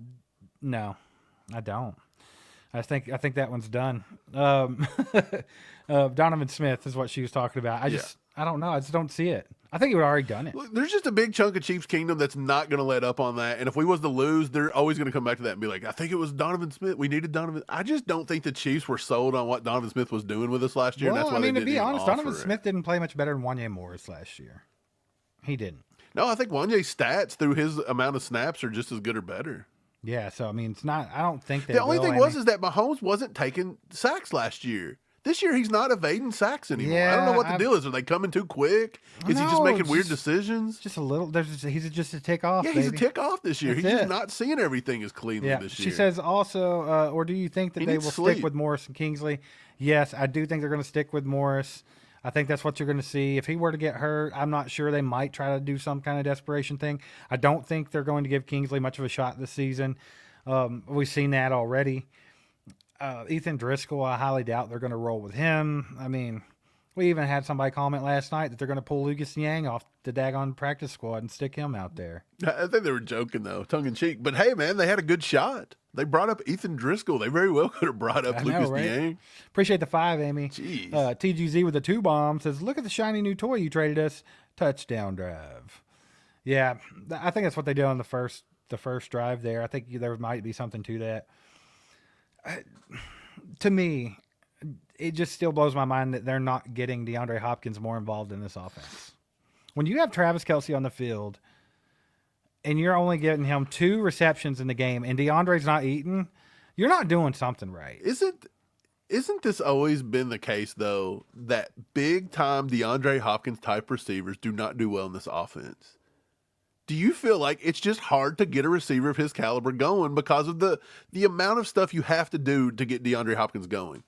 No, I don't. I think that one's done. Donovan Smith is what she was talking about. I don't know. I just don't see it. I think he would have already done it. Look, there's just a big chunk of Chiefs Kingdom that's not going to let up on that. And if we was to lose, they're always going to come back to that and be like, I think it was Donovan Smith. We needed Donovan. I just don't think the Chiefs were sold on what Donovan Smith was doing with us last year. Well, and that's why I mean, they to didn't be even honest, offer Donovan it. Smith didn't play much better than Wanye Morris last year. He didn't. No, I think Wanye's stats through his amount of snaps are just as good or better. Yeah, so I mean, it's not. I don't think that. The only thing is that Mahomes wasn't taking sacks last year. This year, he's not evading sacks anymore. I don't know what the deal is. Are they coming too quick? Is he just making weird decisions? Just a little. He's just a tick off. Yeah, he's a tick off this year. That's He's it. just not seeing everything as cleanly this year. She says also, or do you think that He they needs will sleep. stick with Morris and Kingsley? Yes, I do think they're going to stick with Morris. I think that's what you're going to see. If he were to get hurt, I'm not sure. They might try to do some kind of desperation thing. I don't think they're going to give Kingsley much of a shot this season. We've seen that already. Ethan Driscoll, I highly doubt they're going to roll with him. I mean, we even had somebody comment last night that they're going to pull Lucas Yang off the daggone practice squad and stick him out there. I think they were joking, though, tongue-in-cheek. But, hey, man, they had a good shot. They brought up Ethan Driscoll. They very well could have brought up Lucas Niang. Appreciate the 5, Amy. Jeez. TGZ with the 2 bomb says, look at the shiny new toy you traded us. Touchdown drive. Yeah, I think that's what they did on the first drive there. I think there might be something to that. To me, it just still blows my mind that they're not getting DeAndre Hopkins more involved in this offense. When you have Travis Kelsey on the field and you're only giving him 2 receptions in the game and DeAndre's not eating, you're not doing something right. Isn't this always been the case, though, that big-time DeAndre Hopkins type receivers do not do well in this offense? Do you feel like it's just hard to get a receiver of his caliber going because of the amount of stuff you have to do to get DeAndre Hopkins going?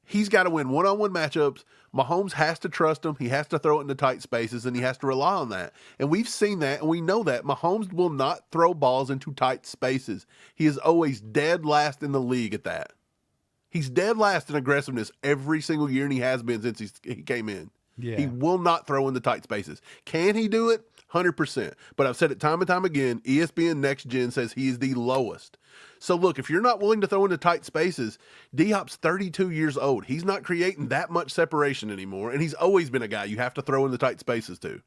He's got to win one-on-one matchups. Mahomes has to trust him. He has to throw it into tight spaces, and he has to rely on that. And we've seen that, and we know that. Mahomes will not throw balls into tight spaces. He is always dead last in the league at that. He's dead last in aggressiveness every single year, and he has been since he came in. Yeah. He will not throw in the tight spaces. Can he do it? 100%. But I've said it time and time again, ESPN Next Gen says he is the lowest. So look, if you're not willing to throw into tight spaces, D-Hop's 32 years old. He's not creating that much separation anymore, and he's always been a guy you have to throw in the tight spaces to.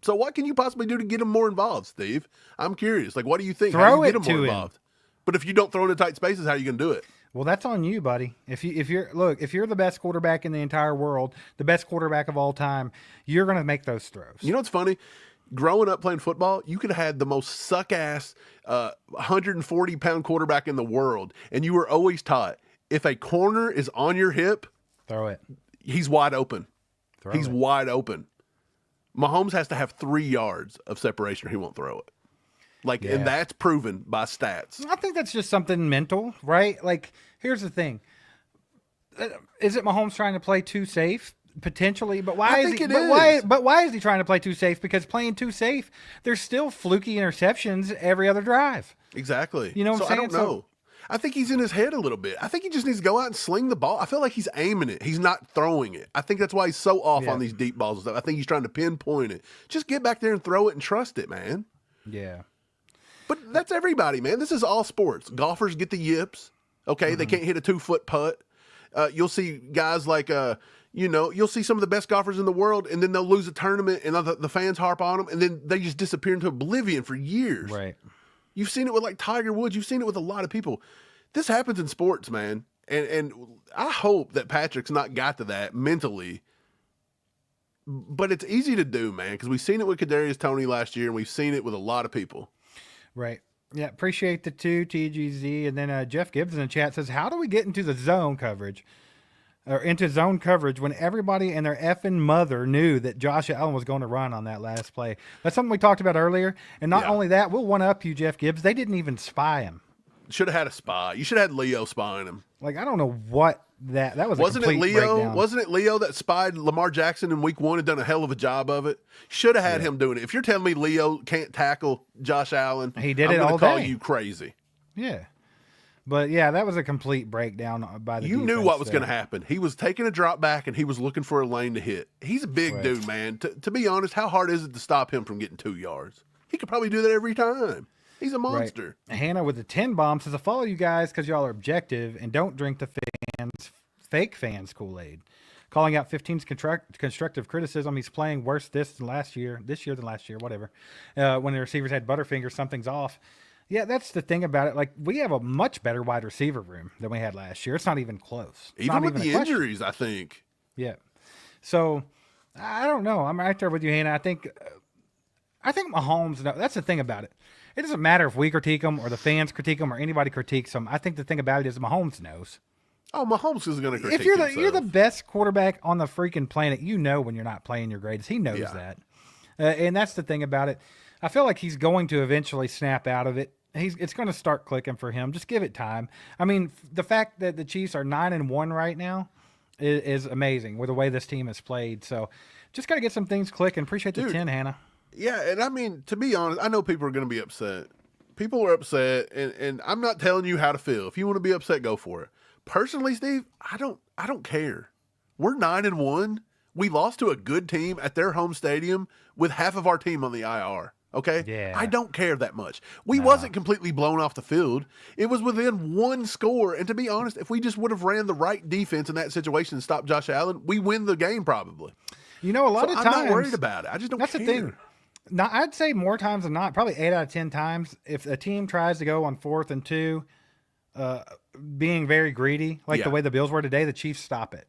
So what can you possibly do to get him more involved, Steve? I'm curious. Like, what do you think? How do you get him more involved? But if you don't throw into tight spaces, how are you going to do it? Well, that's on you, buddy. If you're the best quarterback in the entire world, the best quarterback of all time, you're going to make those throws. You know what's funny? Growing up playing football, you could have had the most suck-ass 140-pound quarterback in the world, and you were always taught, if a corner is on your hip, throw it. He's wide open. He's wide open. Mahomes has to have 3 yards of separation or he won't throw it. And that's proven by stats. I think that's just something mental, right? Like, here's the thing. Is it Mahomes trying to play too safe? Potentially, but why I is think he? it But why? is. But why is he trying to play too safe? Because playing too safe, there's still fluky interceptions every other drive. Exactly. You know what So I'm saying? I don't know. I think he's in his head a little bit. I think he just needs to go out and sling the ball. I feel like he's aiming it. He's not throwing it. I think that's why he's so off Yeah. on these deep balls and stuff. I think he's trying to pinpoint it. Just get back there and throw it and trust it, man. Yeah. But that's everybody, man. This is all sports. Golfers get the yips. Okay, they can't hit a 2-foot putt. You'll see guys like, you'll see some of the best golfers in the world, and then they'll lose a tournament, and the fans harp on them, and then they just disappear into oblivion for years. Right. You've seen it with like Tiger Woods. You've seen it with a lot of people. This happens in sports, man. And I hope that Patrick's not got to that mentally. But it's easy to do, man, because we've seen it with Kadarius Toney last year, and we've seen it with a lot of people. Right. Yeah. Appreciate the 2 TGZ, and then Jeff Gibbs in the chat says, "How do we get into the zone coverage?" Or into zone coverage when everybody and their effing mother knew that Josh Allen was going to run on that last play. That's something we talked about earlier. And not only that, we'll one up you, Jeff Gibbs. They didn't even spy him. Should have had a spy. You should have had Leo spying him. Like, I don't know what that was. Wasn't a it complete Leo? breakdown. Wasn't it Leo that spied Lamar Jackson in week 1 and done a hell of a job of it? Should have had him doing it. If you're telling me Leo can't tackle Josh Allen, He did I'm it gonna all call day. you crazy. Yeah. But yeah, that was a complete breakdown by the You knew defense what was there. going to happen. He was taking a drop back and he was looking for a lane to hit. He's a big Right. dude, man. To be honest, how hard is it to stop him from getting 2 yards? He could probably do that every time. He's a monster. Right. Hannah with the 10 bomb says, "I follow you guys because y'all are objective and don't drink the fake fans Kool-Aid. Calling out 15's constructive criticism. He's playing worse this year than last year, whatever. When the receivers had Butterfinger, something's off." Yeah, that's the thing about it. Like, we have a much better wide receiver room than we had last year. It's not even close. It's Even not with even the a question. injuries, I think. Yeah. So, I don't know. I'm right there with you, Hannah. I think Mahomes, no, that's the thing about it. It doesn't matter if we critique him or the fans critique him or anybody critiques him. I think the thing about it is Mahomes knows. Oh, Mahomes is going to critique If you're himself. you're the best quarterback on the freaking planet, you know when you're not playing your greatest. He knows that. And that's the thing about it. I feel like he's going to eventually snap out of it. It's going to start clicking for him. Just give it time. I mean, the fact that the Chiefs are 9-1 right now is amazing with the way this team has played. So just got to get some things clicking. Appreciate the 10, Hannah. Yeah, and I mean, to be honest, I know people are going to be upset. People are upset, and I'm not telling you how to feel. If you want to be upset, go for it. Personally, Steve, I don't care. We're 9-1. We lost to a good team at their home stadium with half of our team on the IR. Okay? Yeah. I don't care that much. We wasn't completely blown off the field. It was within 1 score. And to be honest, if we just would have ran the right defense in that situation and stopped Josh Allen, we win the game probably. You know, a lot of I'm times. not worried about it. I just don't That's care. the thing. Now, I'd say more times than not, probably 8 out of 10 times, if a team tries to go on 4th and 2, being very greedy, like the way the Bills were today, the Chiefs stop it.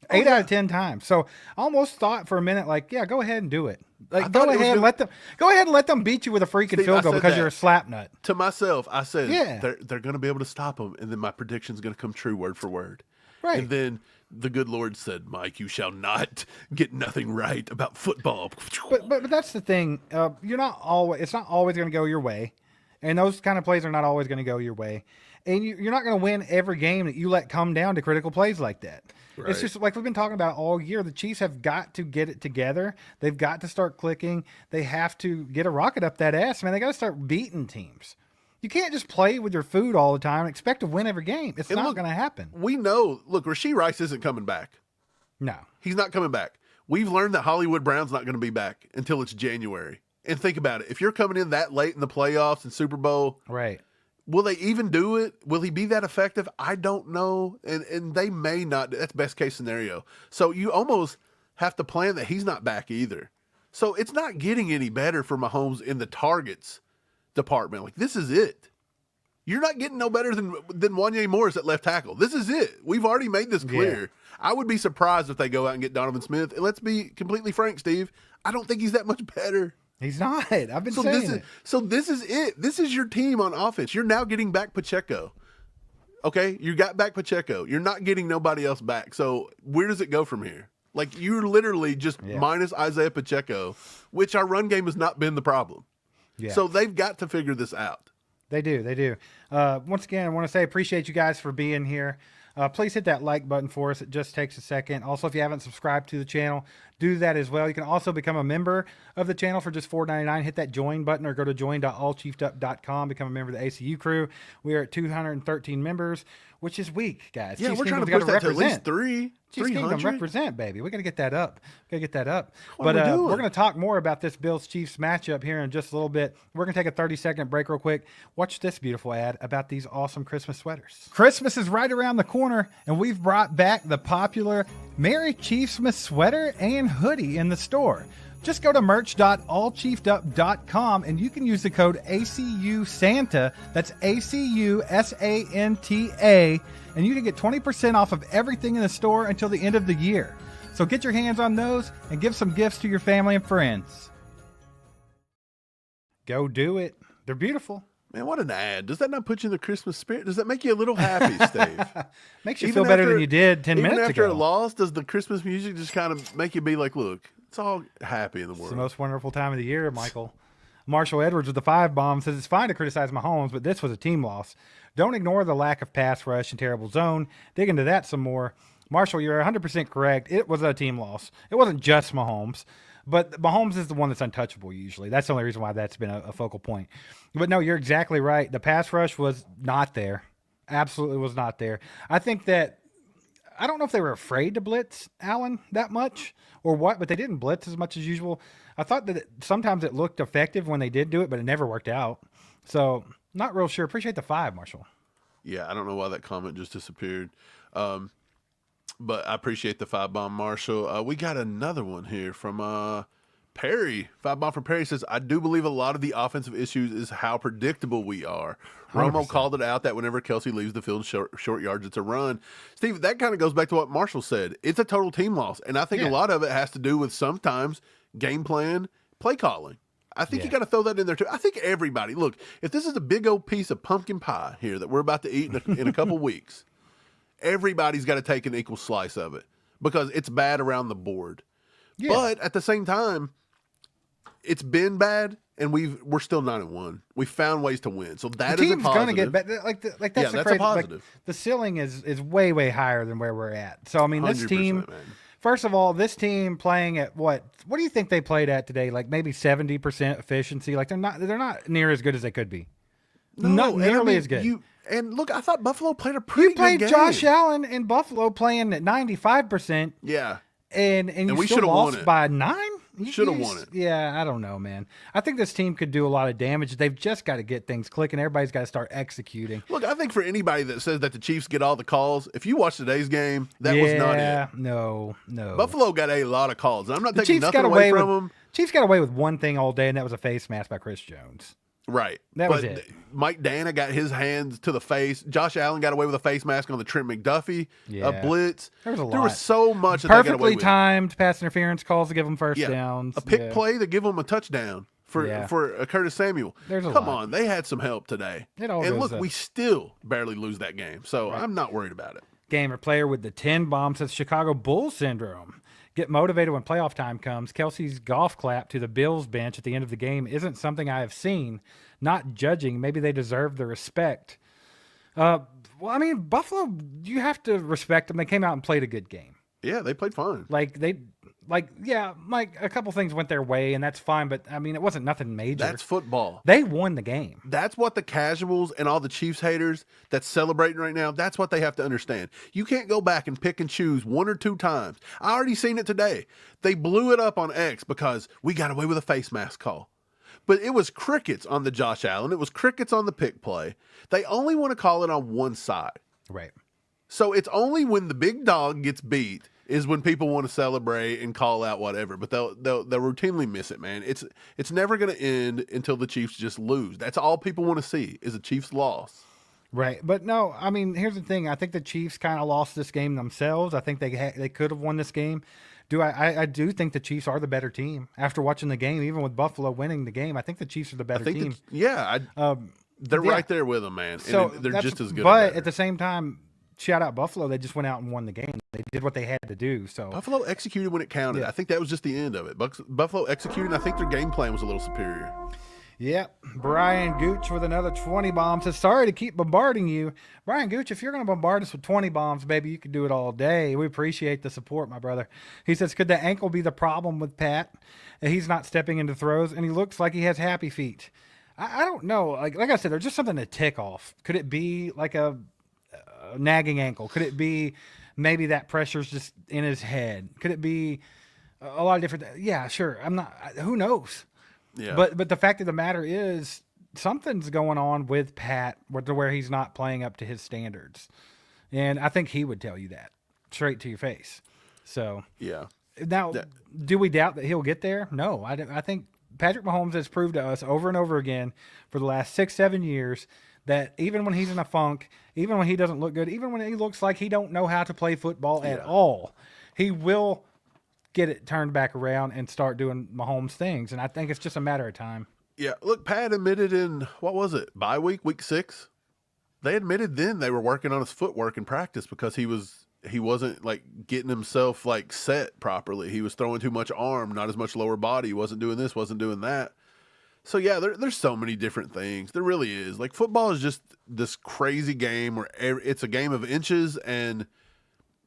8 out of 10 times. So I almost thought for a minute, like, yeah, go ahead and do it. Like, go ahead and let them beat you with a freaking Steve, field goal I said because that. you're a slap nut. To myself, I said, Yeah. they're going to be able to stop them, and then my prediction's going to come true word for word. Right. And then the good Lord said, Mike, you shall not get nothing right about football. But that's the thing. It's not always going to go your way. And those kind of plays are not always going to go your way. And you're not going to win every game that you let come down to critical plays like that. Right. It's just like we've been talking about all year. The Chiefs have got to get it together. They've got to start clicking. They have to get a rocket up that ass, man. They got to start beating teams. You can't just play with your food all the time and expect to win every game. It's not going to happen. We know, look, Rashee Rice isn't coming back. No. He's not coming back. We've learned that Hollywood Brown's not going to be back until it's January. And think about it. If you're coming in that late in the playoffs and Super Bowl, Right. will they even do it? Will he be that effective? I don't know. And they may not. That's best case scenario. So you almost have to plan that he's not back either. So it's not getting any better for Mahomes in the targets department. Like, this is it. You're not getting no better than Wanye Morris at left tackle. This is it. We've already made this clear. Yeah. I would be surprised if they go out and get Donovan Smith. And let's be completely frank, Steve. I don't think he's that much better. He's not. I've been saying it. So this is it. This is your team on offense. You're now getting back Pacheco. Okay? You got back Pacheco. You're not getting nobody else back. So where does it go from here? Like, you're literally just minus Isaiah Pacheco, which our run game has not been the problem. Yeah. So they've got to figure this out. They do. Once again, I want to say appreciate you guys for being here. Please hit that like button for us. It just takes a second. Also, if you haven't subscribed to the channel, do that as well. You can also become a member of the channel for just $4.99. Hit that join button or go to join.allchiefedup.com. Become a member of the ACU crew. We are at 213 members, which is weak, guys. Yeah, Chiefs we're trying to Kingdom's push gotta that to at least 300. Chiefs Kingdom represent, baby. We got to get that up. What are we doing? We're going to talk more about this Bills-Chiefs matchup here in just a little bit. We're going to take a 30-second break real quick. Watch this beautiful ad about these awesome Christmas sweaters. Christmas is right around the corner, and we've brought back the popular Merry Chiefsmas sweater and hoodie in the store. Just go to merch.allchiefedup.com and you can use the code ACUSANTA. That's ACUSANTA. And you can get 20% off of everything in the store until the end of the year. So get your hands on those and give some gifts to your family and friends. Go do it. They're beautiful. Man, what an ad. Does that not put you in the Christmas spirit? Does that make you a little happy, Steve? Makes you feel better than you did 10 minutes ago. Even after a loss, does the Christmas music just kind of make you be like, look, it's all happy in the world. It's the most wonderful time of the year, Michael. Marshall Edwards with the 5 bomb says it's fine to criticize Mahomes, but this was a team loss. Don't ignore the lack of pass rush and terrible zone. Dig into that some more. Marshall, you're 100% correct. It was a team loss. It wasn't just Mahomes, but Mahomes is the one that's untouchable usually. That's the only reason why that's been a focal point. But no, you're exactly right. The pass rush was not there. Absolutely was not there. I think that I don't know if they were afraid to blitz Allen that much or what, but they didn't blitz as much as usual. I thought that sometimes it looked effective when they did do it, but it never worked out. So not real sure. Appreciate the 5, Marshall. Yeah, I don't know why that comment just disappeared. But I appreciate the 5 bomb, Marshall. We got another one here from Perry. 5 bomb from Perry says, I do believe a lot of the offensive issues is how predictable we are. 100%. Romo called it out that whenever Kelsey leaves the field short yards, it's a run. Steve, that kind of goes back to what Marshall said. It's a total team loss. And I think a lot of it has to do with sometimes game plan, play calling. I think you got to throw that in there too. I think everybody, look, if this is a big old piece of pumpkin pie here that we're about to eat in a couple weeks, everybody's got to take an equal slice of it because it's bad around the board. Yeah. But at the same time, it's been bad, and we're still 9-1. We found ways to win, so that is a positive. Going to get better. That's a positive. Like, the ceiling is way higher than where we're at. So I mean, this team. Man. First of all, this team playing at what do you think they played at today? Like maybe 70% efficiency. Like they're not near as good as they could be. No, not nearly as good. And look, I thought Buffalo played a pretty good game. You played Josh Allen in Buffalo playing at 95%. Yeah. And you we still lost by 9? Should have won it. Yeah, I don't know, man. I think this team could do a lot of damage. They've just got to get things clicking. Everybody's got to start executing. Look, I think for anybody that says that the Chiefs get all the calls, if you watch today's game, that was not it. No. Buffalo got a lot of calls, and I'm not taking nothing away from them. Chiefs got away with one thing all day, and that was a face mask by Chris Jones. Right. That was it. Mike Dana got his hands to the face. Josh Allen got away with a face mask on the Trent McDuffie blitz. There was a lot. There was so much that perfectly they got away with. Timed pass interference calls to give them first downs. A pick play to give them a touchdown for Curtis Samuel. Come on, they had some help today. And look, we still barely lose that game, so I'm not worried about it. Gamer player with the 10 bomb says Chicago Bulls syndrome. Get motivated when playoff time comes. Kelsey's golf clap to the Bills bench at the end of the game isn't something I have seen. Not judging. Maybe they deserve the respect. Well, I mean, Buffalo, you have to respect them. They came out and played a good game. Yeah, they played fine. A couple things went their way, and that's fine. But, I mean, it wasn't nothing major. That's football. They won the game. That's what the casuals and all the Chiefs haters that's celebrating right now, that's what they have to understand. You can't go back and pick and choose 1 or 2 times. I already seen it today. They blew it up on X because we got away with a face mask call. But it was crickets on the Josh Allen. It was crickets on the pick play. They only want to call it on one side. Right. So it's only when the big dog gets beat is when people want to celebrate and call out whatever. But they'll routinely miss it, man. It's never going to end until the Chiefs just lose. That's all people want to see is a Chiefs loss. Right. But no, I mean, here's the thing. I think the Chiefs kind of lost this game themselves. I think they could have won this game. I do think the Chiefs are the better team. After watching the game, even with Buffalo winning the game, I think the Chiefs are the better team. They're right there with them, man. So and they're just as good. But at the same time, shout out Buffalo. They just went out and won the game. They did what they had to do. So Buffalo executed when it counted. I think that was just the end of it. Buffalo executed, and I think their game plan was a little superior. Yep. Brian Gooch with another 20 bombs. Says, sorry to keep bombarding you. Brian Gooch, if you're going to bombard us with 20 bombs, baby, you can do it all day. We appreciate the support, my brother. He says, could the ankle be the problem with Pat? He's not stepping into throws, and he looks like he has happy feet. I don't know. Like I said, there's just something to tick off. Could it be like a nagging ankle? Could it be maybe that pressure's just in his head? Could it be a lot of different? Yeah, sure. I'm not. Who knows? Yeah. But the fact of the matter is something's going on with Pat to where he's not playing up to his standards, and I think he would tell you that straight to your face. So yeah. now, do we doubt that he'll get there? No, I think Patrick Mahomes has proved to us over and over again for the last 6-7 years that even when he's in a funk, even when he doesn't look good, even when he looks like he don't know how to play football at all, he will get it turned back around and start doing Mahomes things. And I think it's just a matter of time. Yeah. Look, Pat admitted in, what was it, bye week 6? They admitted then they were working on his footwork in practice because he wasn't like getting himself like set properly. He was throwing too much arm, not as much lower body. He wasn't doing this, wasn't doing that. So yeah, there's so many different things. There really is. Like football is just this crazy game where it's a game of inches, and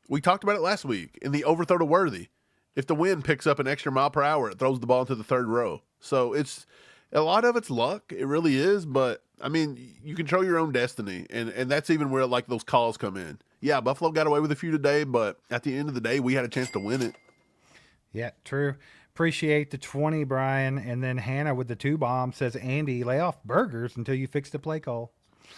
we talked about it last week in the overthrow to Worthy. If the wind picks up an extra mile per hour, it throws the ball into the third row. So it's a lot of it's luck. It really is. But I mean, you control your own destiny, and that's even where like those calls come in. Yeah, Buffalo got away with a few today, but at the end of the day, we had a chance to win it. Yeah, true. Appreciate the 20, Brian. And then Hannah with the 2 bombs says, Andy, lay off burgers until you fix the play call.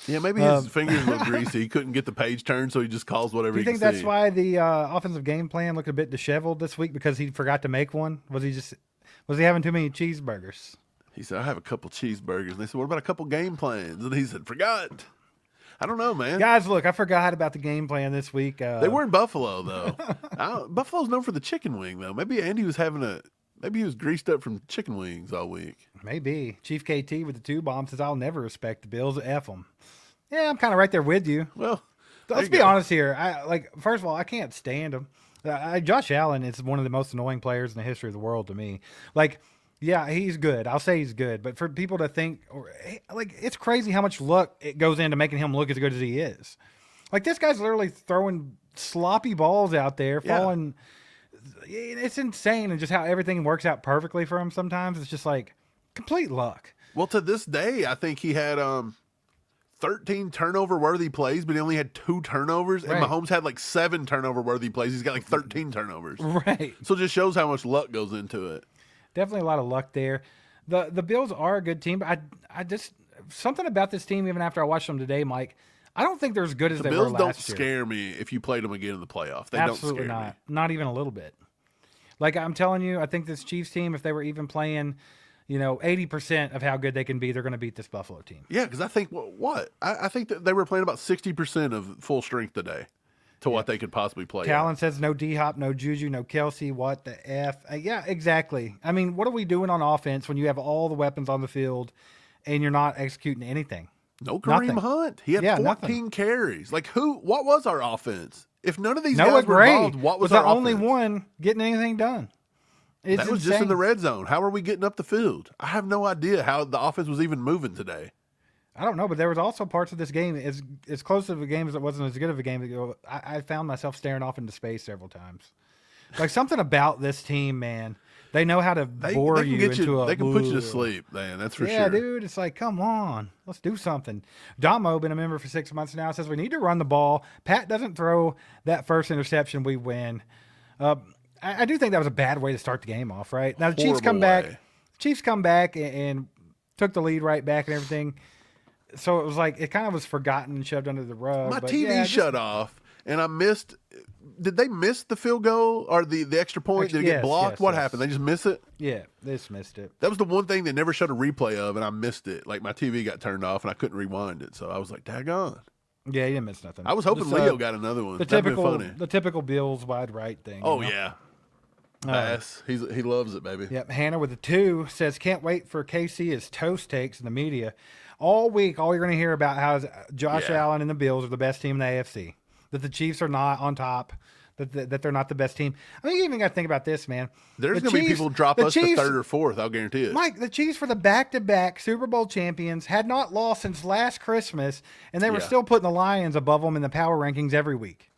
Yeah, maybe his fingers look greasy. He couldn't get the page turned, so he just calls whatever Do you he think can that's see. why the offensive game plan looked a bit disheveled this week because he forgot to make one? Was he having too many cheeseburgers? He said, I have a couple cheeseburgers. And they said, what about a couple game plans? And he said, forgot. I don't know, man. Guys, look, I forgot about the game plan this week. They were in Buffalo, though. Buffalo's known for the chicken wing, though. Maybe Andy was maybe he was greased up from chicken wings all week. Maybe. Chief KT with the 2 bombs says, I'll never respect the Bills. F them. Yeah, I'm kind of right there with you. Well, let's be honest here. First of all, I can't stand him. Josh Allen is one of the most annoying players in the history of the world to me. Like, yeah, he's good. I'll say he's good. But for people to think, it's crazy how much luck it goes into making him look as good as he is. Like, this guy's literally throwing sloppy balls out there, falling. It's insane, and just how everything works out perfectly for him sometimes. It's just like complete luck. Well, to this day, I think he had 13 turnover-worthy plays, but he only had 2 turnovers. And Mahomes had like 7 turnover-worthy plays. He's got like 13 turnovers. Right. So it just shows how much luck goes into it. Definitely a lot of luck there. The Bills are a good team, but I just something about this team, even after I watched them today, Mike, I don't think they're as good as they were last year. The Bills don't scare me if you played them again in the playoff. They Absolutely don't scare not. me. Not even a little bit. Like I'm telling you, I think this Chiefs team, if they were even playing, 80% of how good they can be, they're going to beat this Buffalo team. Yeah, because I think I think that they were playing about 60% of full strength today to what they could possibly play. Talon says no D-Hop, no Juju, no Kelsey. What the F? Yeah, exactly. I mean, what are we doing on offense when you have all the weapons on the field and you're not executing anything? No Kareem Nothing. Hunt. He had 14 nothing. carries. Like what was our offense? If none of these Noah guys were Gray involved, what was the our only offense? one getting anything done. It's That was insane. just in the red zone. How are we getting up the field? I have no idea how the offense was even moving today. I don't know, but there was also parts of this game as close of a game as it wasn't as good of a game. I found myself staring off into space several times. Like something about this team, man. They know how to bore you into a. They can put you to sleep, man. That's for sure. Yeah, dude. It's like, come on, let's do something. Damo, been a member for 6 months now, says we need to run the ball. Pat doesn't throw that first interception, we win. I do think that was a bad way to start the game off. Right now, the Chiefs come back. Chiefs come back and took the lead right back and everything. So it was like it kind of was forgotten and shoved under the rug. My TV shut off, and I missed. Did they miss the field goal or the extra point? Did it get blocked? Yes, what yes. happened? They just miss it? Yeah, they just missed it. That was the one thing they never showed a replay of, and I missed it. Like my TV got turned off, and I couldn't rewind it. So I was like, daggone. Yeah, you didn't miss nothing. I was hoping Leo got another one. That'd been funny. The typical Bills wide right thing. Oh, yeah. Pass. He loves it, baby. Yep. Hannah with a 2 says, can't wait for KC as toast takes in the media. All week, all you're going to hear about how Josh Allen and the Bills are the best team in the AFC. That the Chiefs are not on top. that they're not the best team. I mean, you even got to think about this, man. There's The going to be Chiefs- people drop the us to Chiefs- third or fourth. I'll guarantee it. Mike, the Chiefs were the back-to-back Super Bowl champions, had not lost since last Christmas, and they were Yeah. still putting the Lions above them in the power rankings every week.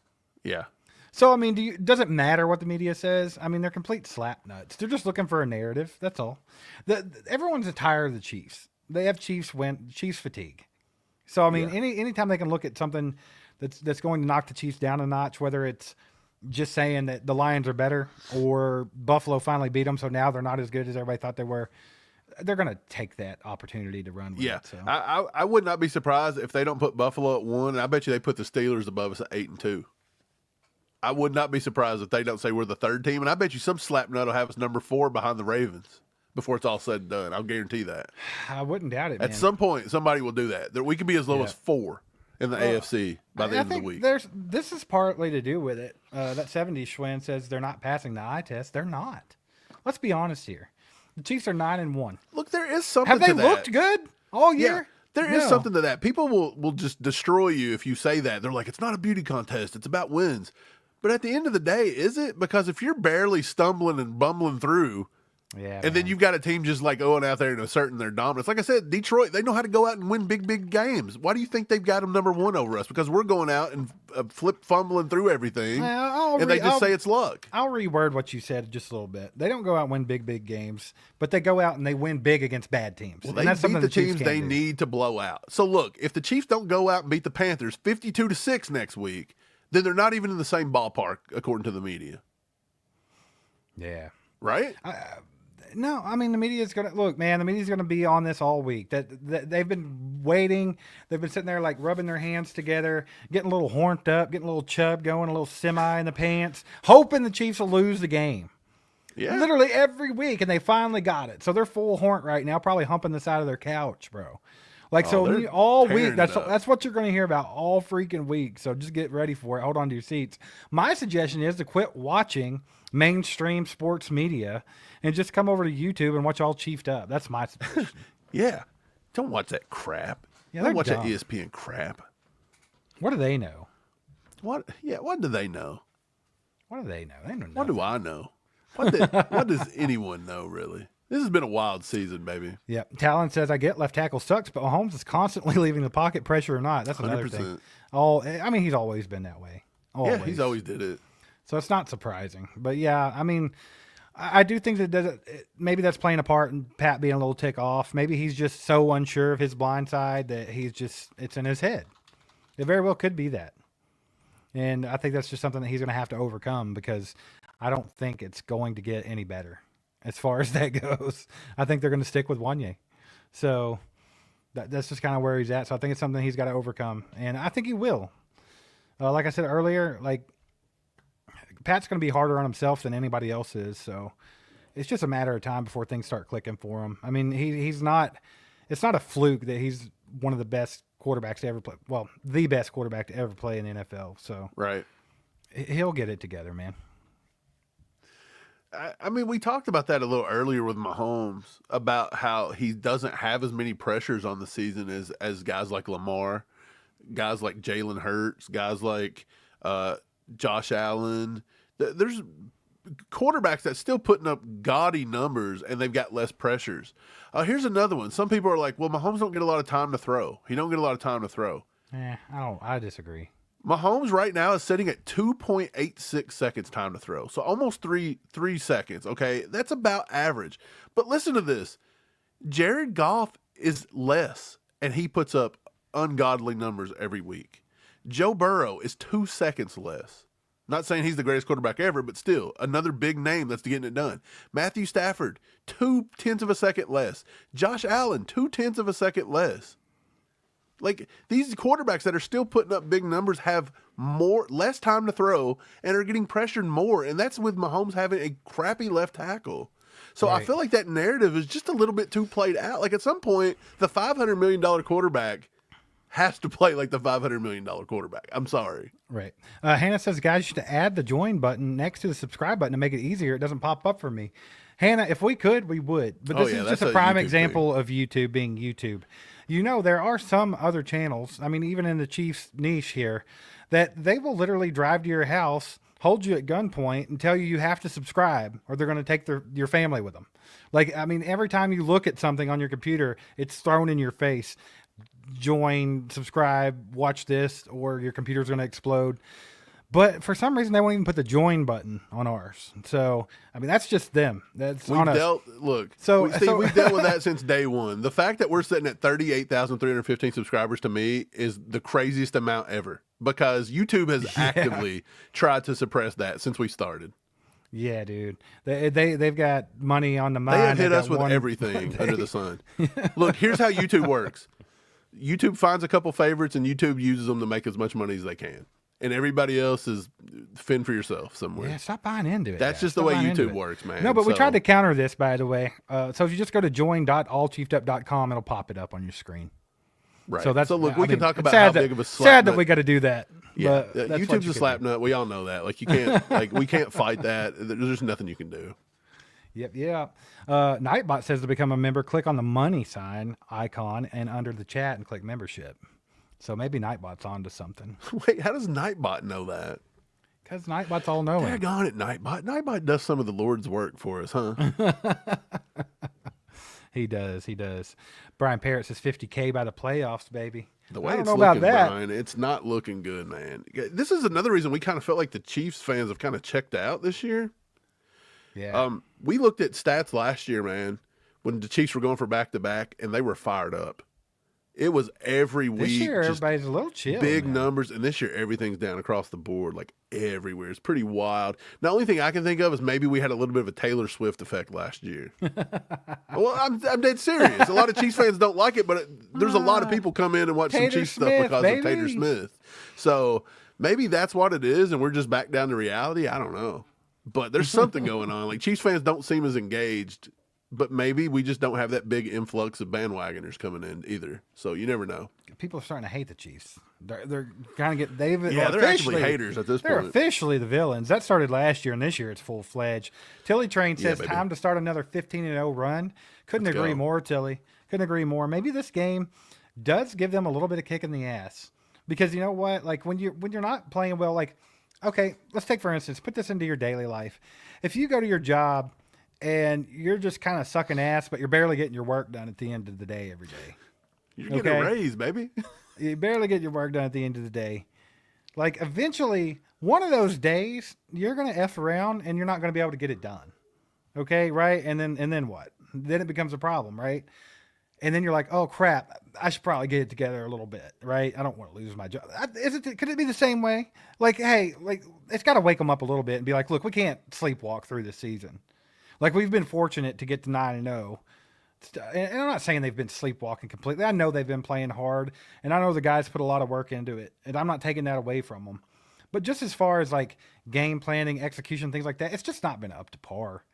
Yeah. So, I mean, does it matter what the media says? I mean, they're complete slap nuts. They're just looking for a narrative. That's all. Everyone's tired of the Chiefs. They have Chiefs fatigue. So, I mean, Yeah. anytime they can look at something that's going to knock the Chiefs down a notch, whether it's just saying that the Lions are better or Buffalo finally beat them, so now they're not as good as everybody thought they were, they're going to take that opportunity to run with Yeah. it. So. I would not be surprised if they don't put Buffalo at 1. And I bet you they put the Steelers above us at 8-2. I would not be surprised if they don't say we're the third team. And I bet you some slapnut will have us number 4 behind the Ravens before it's all said and done. I'll guarantee that. I wouldn't doubt it, man. At some point, somebody will do that. We could be as low as 4 in the AFC by the end of the week. This is partly to do with it. That 70s Schwinn says they're not passing the eye test. They're not. Let's be honest here. The Chiefs are 9-1. Look, there is something Have they to that. looked good all Yeah, year? there is No. something to that. People will just destroy you if you say that. They're like, it's not a beauty contest. It's about wins. But at the end of the day, is it? Because if you're barely stumbling and bumbling through, Yeah, and then you've got a team just like going out there and asserting their dominance. Like I said, Detroit, they know how to go out and win big games. Why do you think they've got them number 1 over us? Because we're going out and fumbling through everything, and they just say it's luck. I'll reword what you said just a little bit. They don't go out and win big games, but they go out and they win big against bad teams. Well, And they that's beat something the Chiefs teams can't they do. need to blow out. So look, if the Chiefs don't go out and beat the Panthers 52-6 next week, then they're not even in the same ballpark according to the media, Yeah. right? No, I mean the media's gonna look, man. The media's gonna be on this all week. That they've been waiting. They've been sitting there like rubbing their hands together, getting a little horned up, getting a little chub going, a little semi in the pants, hoping the Chiefs will lose the game. Yeah. Literally every week, and they finally got it. So they're full horn right now, probably humping the side of their couch, bro. Like they're all tearing week. it That's up. what you're going to hear about all freaking week. So just get ready for it. Hold on to your seats. My suggestion is to quit watching mainstream sports media and just come over to YouTube and watch all Chiefed Up. That's my suggestion. Yeah. Don't watch that crap. Yeah, Don't they're watch that dumb. ESPN crap. What do they know? What? Yeah. What do they know? What do they know? They know nothing. What do I know? What does anyone know, really? This has been a wild season, baby. Yep. Talon says, I get left tackle sucks, but Mahomes is constantly leaving the pocket, pressure or not. That's another thing. 100%. He's always been that way. Yeah, he's always did it. So it's not surprising. But yeah, I mean, I do think that maybe that's playing a part in Pat being a little tick off. Maybe he's just so unsure of his blind side that it's in his head. It very well could be that. And I think that's just something that he's going to have to overcome because I don't think it's going to get any better as far as that goes. I think they're going to stick with Wanye. So that's just kind of where he's at. So I think it's something he's got to overcome. And I think he will. Like I said earlier, Pat's going to be harder on himself than anybody else is. So it's just a matter of time before things start clicking for him. I mean, it's not a fluke that he's one of the best quarterbacks to ever play. Well, the best quarterback to ever play in the NFL. So Right. he'll get it together, man. I mean, we talked about that a little earlier with Mahomes about how he doesn't have as many pressures on the season as guys like Lamar, guys like Jalen Hurts, guys like Josh Allen. There's quarterbacks that's still putting up gaudy numbers and they've got less pressures. Here's another one. Some people are like, well, Mahomes don't get a lot of time to throw. He don't get a lot of time to throw. I disagree. Mahomes right now is sitting at 2.86 seconds time to throw. So almost three seconds. Okay. That's about average. But listen to this. Jared Goff is less and he puts up ungodly numbers every week. Joe Burrow is 2 seconds less. Not saying he's the greatest quarterback ever, but still another big name that's getting it done. Matthew Stafford, 0.2 of a second less. Josh Allen, 0.2 of a second less. Like these quarterbacks that are still putting up big numbers have less time to throw and are getting pressured more. And that's with Mahomes having a crappy left tackle. So Right. I feel like that narrative is just a little bit too played out. Like at some point, the $500 million quarterback has to play like the $500 million quarterback. I'm sorry. Right. Hannah says, guys, you should add the join button next to the subscribe button to make it easier. It doesn't pop up for me. Hannah, if we could, we would. But this is just that's a a prime YouTube example of YouTube being YouTube. You know, there are some other channels, I mean, even in the Chiefs niche here, that they will literally drive to your house, hold you at gunpoint and tell you have to subscribe or they're going to take your family with them. Like, I mean, every time you look at something on your computer, it's thrown in your face. Join, subscribe, watch this, or your computer's going to explode. But for some reason, they won't even put the join button on ours. So, I mean, that's just them. That's we've on us. We've dealt with that since day one. The fact that we're sitting at 38,315 subscribers to me is the craziest amount ever because YouTube has actively tried to suppress that since we started. Yeah, dude. They've got money on the mind. They have hit us with everything under the sun. Look, here's how YouTube works. YouTube finds a couple favorites and YouTube uses them to make as much money as they can. And everybody else is fend for yourself somewhere. Yeah, stop buying into it. That's just the way YouTube works, man. No, but we tried to counter this, by the way. So if you just go to join.allchiefedup.com, it'll pop it up on your screen. Right. So look, we can talk about how big of a slap sad that we got to do that. Yeah, YouTube's a slap nut. We all know that. Like you can't, we can't fight that. There's nothing you can do. Yep, yeah. Nightbot says to become a member, click on the money sign icon and under the chat and click membership. So maybe Nightbot's onto something. Wait, how does Nightbot know that? Because Nightbot's all knowing. Daggone it, Nightbot. Nightbot does some of the Lord's work for us, huh? He does. Brian Parrott says 50K by the playoffs, baby. The way it's looking, Brian, it's not looking good, man. This is another reason we kind of felt like the Chiefs fans have kind of checked out this year. Yeah. We looked at stats last year, man, when the Chiefs were going for back-to-back, and they were fired up. It was every week. This year, everybody's a little chill. Big numbers, and this year everything's down across the board, like everywhere. It's pretty wild. The only thing I can think of is maybe we had a little bit of a Taylor Swift effect last year. Well, I'm dead serious. A lot of Chiefs fans don't like it, but there's a lot of people come in and watch some Chiefs stuff because of Taylor Smith. So maybe that's what it is, and we're just back down to reality. I don't know. But there's something going on. Like Chiefs fans don't seem as engaged. But maybe we just don't have that big influx of bandwagoners coming in either. So you never know. People are starting to hate the Chiefs. They're kind of they're actually haters at this point. They're officially the villains. That started last year, and this year it's full fledged. Tilly Train says time to start another 15-0 run. Couldn't agree more, Tilly. Couldn't agree more. Maybe this game does give them a little bit of kick in the ass because you know what? Like when you're not playing well, like okay, let's take for instance, put this into your daily life. If you go to your job and you're just kind of sucking ass, but you're barely getting your work done at the end of the day every day. You're getting a raise, baby. You barely get your work done at the end of the day. Like, eventually, one of those days, you're going to F around and you're not going to be able to get it done. Okay, right? And then what? Then it becomes a problem, right? And then you're like, oh, crap, I should probably get it together a little bit, right? I don't want to lose my job. Could it be the same way? Like, hey, like it's got to wake them up a little bit and be like, look, we can't sleepwalk through this season. Like, we've been fortunate to get to 9-0. And I'm not saying they've been sleepwalking completely. I know they've been playing hard, and I know the guys put a lot of work into it, and I'm not taking that away from them. But just as far as, like, game planning, execution, things like that, it's just not been up to par.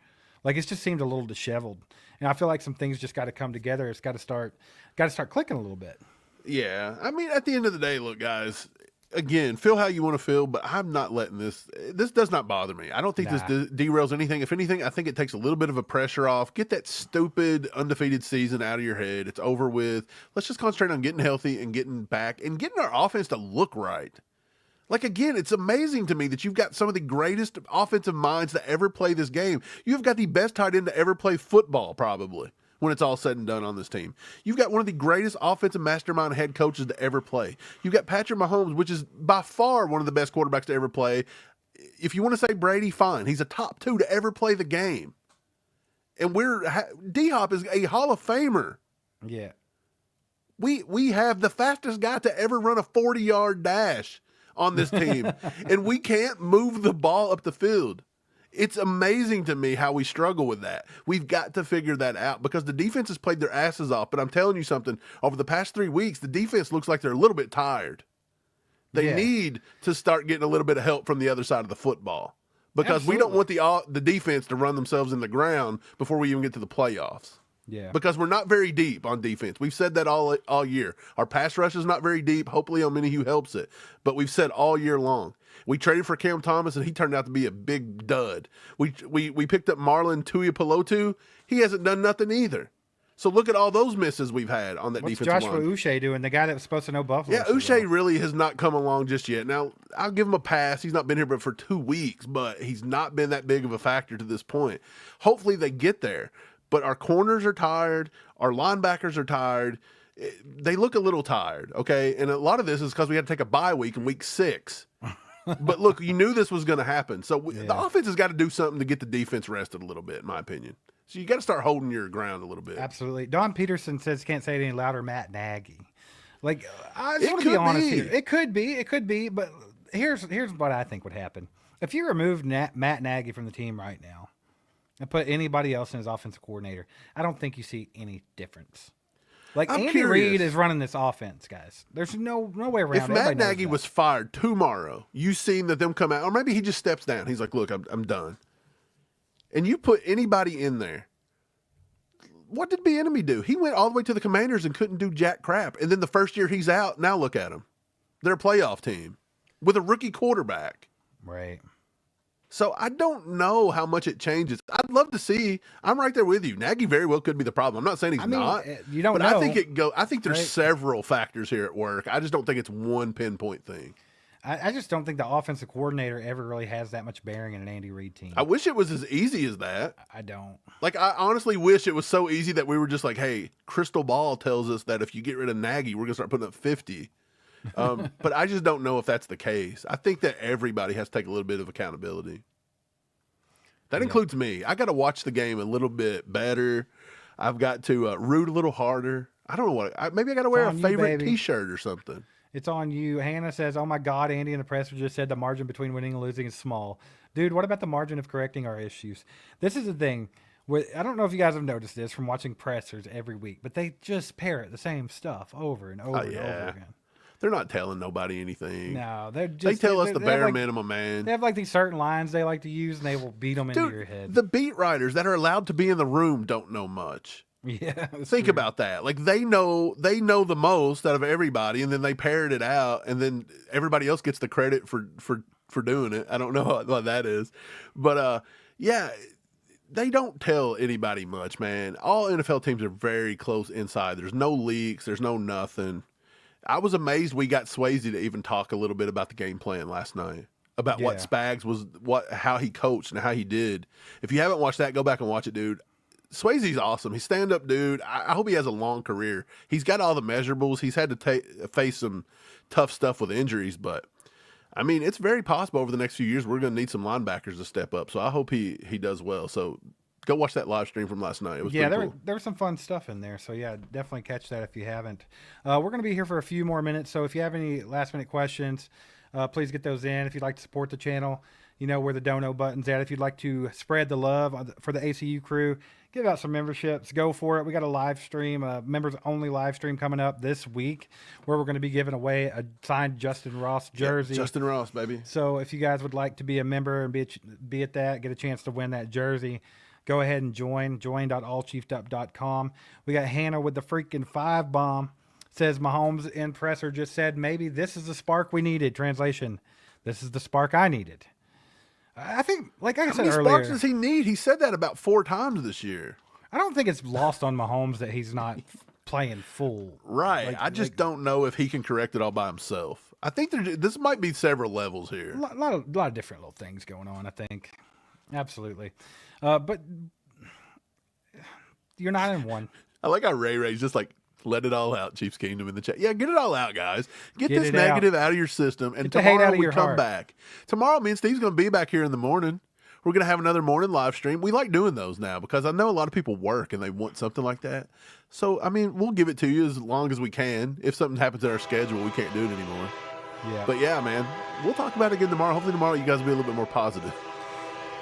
Like, it's just seemed a little disheveled. And I feel like some things just got to come together. It's got to start clicking a little bit. Yeah. I mean, at the end of the day, look, guys, again, feel how you want to feel, but I'm not letting this does not bother me. I don't think this derails anything. If anything, I think it takes a little bit of a pressure off. Get that stupid undefeated season out of your head. It's over with. Let's just concentrate on getting healthy and getting back and getting our offense to look right. Like, again, it's amazing to me that you've got some of the greatest offensive minds to ever play this game. You've got the best tight end to ever play football, probably, when it's all said and done on this team. You've got one of the greatest offensive mastermind head coaches to ever play. You've got Patrick Mahomes, which is by far one of the best quarterbacks to ever play. If you want to say Brady, fine. He's a top 2 to ever play the game. And D-Hop is a Hall of Famer. Yeah. We have the fastest guy to ever run a 40-yard dash on this team, and we can't move the ball up the field. It's amazing to me how we struggle with that. We've got to figure that out because the defense has played their asses off. But I'm telling you something, over the past 3 weeks, the defense looks like they're a little bit tired. They need to start getting a little bit of help from the other side of the football because we don't want the defense to run themselves in the ground before we even get to the playoffs. Yeah. Because we're not very deep on defense. We've said that all year. Our pass rush is not very deep. Hopefully Omenihu helps it. But we've said all year long. We traded for Cam Thomas, and he turned out to be a big dud. We picked up Marlon Tuipulotu. He hasn't done nothing either. So look at all those misses we've had on that What's defensive Joshua line. Uche doing? The guy that was supposed to know Buffalo. Yeah, so Uche well. really has not come along just yet. Now, I'll give him a pass. He's not been here but for 2 weeks, but he's not been that big of a factor to this point. Hopefully they get there. But our corners are tired. Our linebackers are tired. They look a little tired, okay? And a lot of this is because we had to take a bye week in week 6. But look, you knew this was going to happen. So the offense has got to do something to get the defense rested a little bit, in my opinion. So you got to start holding your ground a little bit. Absolutely. Don Peterson says can't say it any louder. Matt Nagy. Like, I just want to be honest here. It could be. But here's what I think would happen. If you removed Matt Nagy from the team right now and put anybody else in as offensive coordinator, I don't think you see any difference. Like, Andy Reid is running this offense, guys. There's no way around it. If Matt Nagy was fired tomorrow, you seen that them come out, or maybe he just steps down. He's like, look, I'm done. And you put anybody in there, what did Bieniemy do? He went all the way to the Commanders and couldn't do jack crap. And then the first year he's out, now look at him. They're a playoff team with a rookie quarterback. Right. So I don't know how much it changes. I'd love to see. I'm right there with you. Nagy very well could be the problem. I'm not saying he's not. You don't know. I think there's several factors here at work. I just don't think it's one pinpoint thing. I just don't think the offensive coordinator ever really has that much bearing in an Andy Reid team. I wish it was as easy as that. I don't. Like, I honestly wish it was so easy that we were just like, hey, crystal ball tells us that if you get rid of Nagy, we're going to start putting up 50. But I just don't know if that's the case. I think that everybody has to take a little bit of accountability. That includes me. I got to watch the game a little bit better. I've got to root a little harder. I don't know maybe I got to wear a favorite T-shirt or something. It's on you. Hannah says, oh my God, Andy and the presser just said the margin between winning and losing is small. Dude, what about the margin of correcting our issues? This is the thing. I don't know if you guys have noticed this from watching pressers every week, but they just parrot the same stuff over and over and over again. They're not telling nobody anything. No, they tell us the bare minimum, man. They have like these certain lines they like to use, and they will beat them into your head. The beat writers that are allowed to be in the room don't know much. Yeah, think about that. Like they know the most out of everybody, and then they parrot it out, and then everybody else gets the credit for doing it. I don't know what that is, but yeah. They don't tell anybody much, man. All NFL teams are very close inside. There's no leaks. There's no nothing. I was amazed we got Swayze to even talk a little bit about the game plan last night, about what Spags was, how he coached and how he did. If you haven't watched that, go back and watch it, dude. Swayze's awesome. He's stand-up dude. I hope he has a long career. He's got all the measurables. He's had to face some tough stuff with injuries, but I mean, it's very possible over the next few years we're going to need some linebackers to step up. So I hope he does well. So go watch that live stream from last night. It was there was some fun stuff in there. So yeah, definitely catch that if you haven't. We're going to be here for a few more minutes. So if you have any last-minute questions, please get those in. If you'd like to support the channel, you know where the dono button's at. If you'd like to spread the love for the ACU crew, give out some memberships. Go for it. We got a live stream, a members-only live stream coming up this week where we're going to be giving away a signed Justin Ross jersey. Justin Ross, baby. So if you guys would like to be a member and be at that, get a chance to win that jersey, go ahead and join.allchiefedup.com. We got Hannah with the freaking 5 bomb. Says Mahomes in presser just said, maybe this is the spark we needed. Translation, this is the spark I needed. I think, like I said earlier. How many sparks does he need? He said that about 4 times this year. I don't think it's lost on Mahomes that he's not playing full. Right. I just don't know if he can correct it all by himself. I think this might be several levels here. A lot of different little things going on, I think. Absolutely. But you're not in one. I like how Ray's just like, let it all out, Chiefs Kingdom in the chat. Yeah, get it all out, guys. Get this negative out of your system. And tomorrow we come back. Tomorrow, me and Steve's going to be back here in the morning. We're going to have another morning live stream. We like doing those now because I know a lot of people work and they want something like that. So, I mean, we'll give it to you as long as we can. If something happens in our schedule, we can't do it anymore. Yeah. But yeah, man, we'll talk about it again tomorrow. Hopefully tomorrow you guys will be a little bit more positive.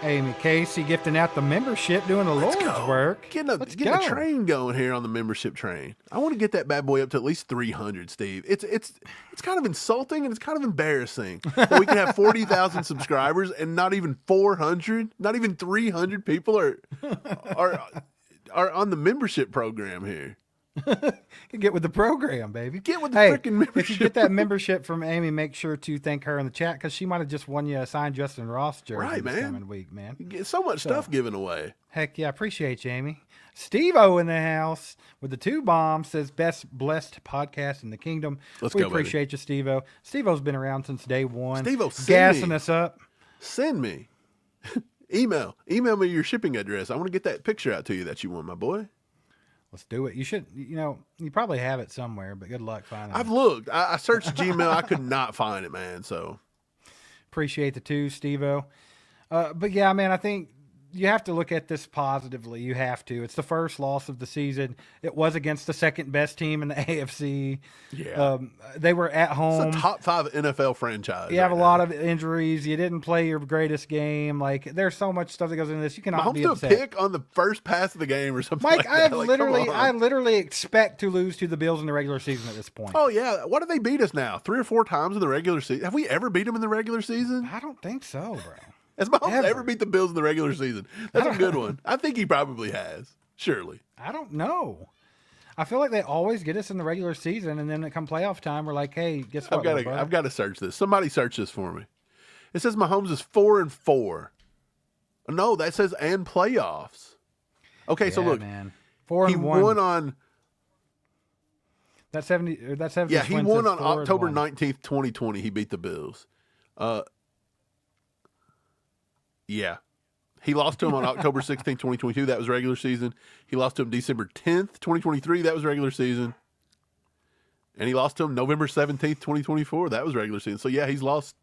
Amy Casey gifting out the membership, doing the Lord's work. Getting a train going here on the membership train. I want to get that bad boy up to at least 300, Steve. It's kind of insulting and it's kind of embarrassing that we can have 40,000 subscribers and not even 400, not even 300 people are on the membership program here. Get with the program, baby. Get with the hey, freaking membership. If you get that membership from Amy, make sure to thank her in the chat because she might have just won you a signed Justin Ross jersey Right, this man. coming week, man. You get so much stuff given away. Heck yeah, appreciate you, Amy. Steve-O in the house with the 2 bombs says best blessed podcast in the kingdom. Let's we go, appreciate you, Steve-O. Steve-O's been around since day one. Steve-O, gassing us up. Send me. Email me your shipping address. I want to get that picture out to you that you won, my boy. Let's do it. You should, you probably have it somewhere, but good luck finding it. I've looked. I searched Gmail. I could not find it, man. So appreciate the 2, Steve-O. But yeah, man, I think you have to look at this positively. You have to. It's the first loss of the season. It was against the second best team in the AFC. Yeah. They were at home. It's a top 5 NFL franchise. You have a lot of injuries. You didn't play your greatest game. Like, there's so much stuff that goes into this. You cannot be upset. Mahomes threw a pick on the first pass of the game or something Mike, like that. I literally expect to lose to the Bills in the regular season at this point. Oh, yeah. What did they beat us now? 3 or 4 times in the regular season? Have we ever beat them in the regular season? I don't think so, bro. Has Mahomes ever beat the Bills in the regular season? That's a good one. I think he probably has. Surely. I don't know. I feel like they always get us in the regular season, and then come playoff time, we're like, hey, guess what? I've got to search this. Somebody search this for me. It says Mahomes is 4-4. No, that says and playoffs. Okay, so look, man. 4-1. He won on that 70. That 70. Yeah, he won on October 19th, 2020. He beat the Bills. Yeah. He lost to him on October 16th, 2022. That was regular season. He lost to him December 10th, 2023. That was regular season. And he lost to him November 17th, 2024. That was regular season. So, yeah, he's lost.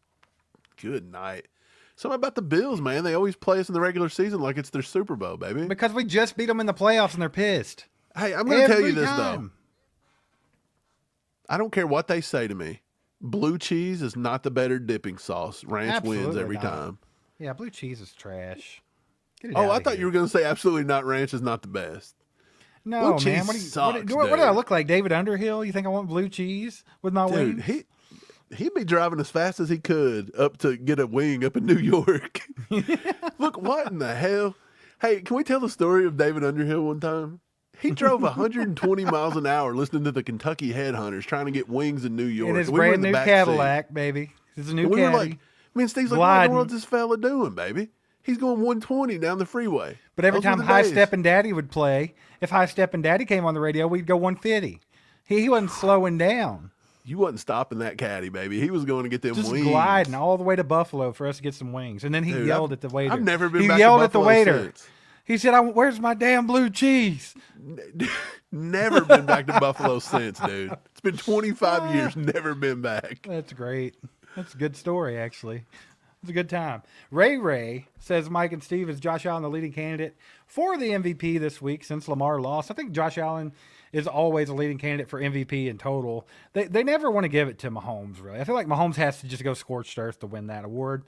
Good night. Something about the Bills, man. They always play us in the regular season like it's their Super Bowl, baby. Because we just beat them in the playoffs and they're pissed. Hey, I'm going to tell you this, though. I don't care what they say to me. Blue cheese is not the better dipping sauce. Ranch wins every time. Yeah, blue cheese is trash. I thought you were going to say absolutely not. Ranch is not the best. No, blue man. What do I look like? David Underhill? You think I want blue cheese with my wings? He'd be driving as fast as he could up to get a wing up in New York. Look, what in the hell? Hey, can we tell the story of David Underhill one time? He drove 120 miles an hour listening to the Kentucky Headhunters trying to get wings in New York. In his brand new Cadillac, baby. It's a new Caddy. Were like, me and Steve's like, what in the world is this fella doing, baby? He's going 120 down the freeway. But every time High Steppin' Daddy would play, if High Steppin' Daddy came on the radio, we'd go 150. He wasn't slowing down. You wasn't stopping that caddy, baby. He was going to get them wings. Just gliding all the way to Buffalo for us to get some wings. And then he yelled at the waiter. I've never been back to Buffalo at the waiter. Since. He said, where's my damn blue cheese? Never been back to Buffalo since, dude. It's been 25 years, never been back. That's great. That's a good story, actually. It's a good time. Ray says Mike and Steve, is Josh Allen the leading candidate for the MVP this week since Lamar lost? I think Josh Allen is always a leading candidate for MVP in total. They never want to give it to Mahomes, really. I feel like Mahomes has to just go scorched earth to win that award.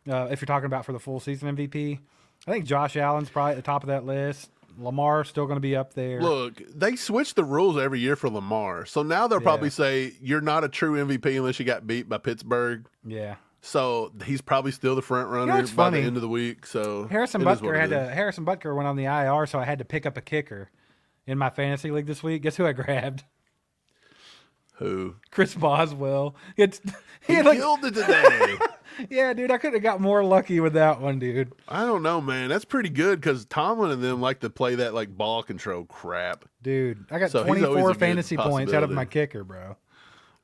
If you're talking about for the full season MVP, I think Josh Allen's probably at the top of that list. Lamar's still going to be up there. Look, they switch the rules every year for Lamar. So now they'll probably say you're not a true MVP unless you got beat by Pittsburgh. Yeah. So he's probably still the front runner by the end of the week. So Harrison Butker went on the IR, so I had to pick up a kicker in my fantasy league this week. Guess who I grabbed? Who? Chris Boswell. He killed it today. Yeah, dude, I could have got more lucky with that one, dude. I don't know, man. That's pretty good because Tomlin and them like to play that like ball control crap. Dude, I got 24 fantasy points out of my kicker, bro.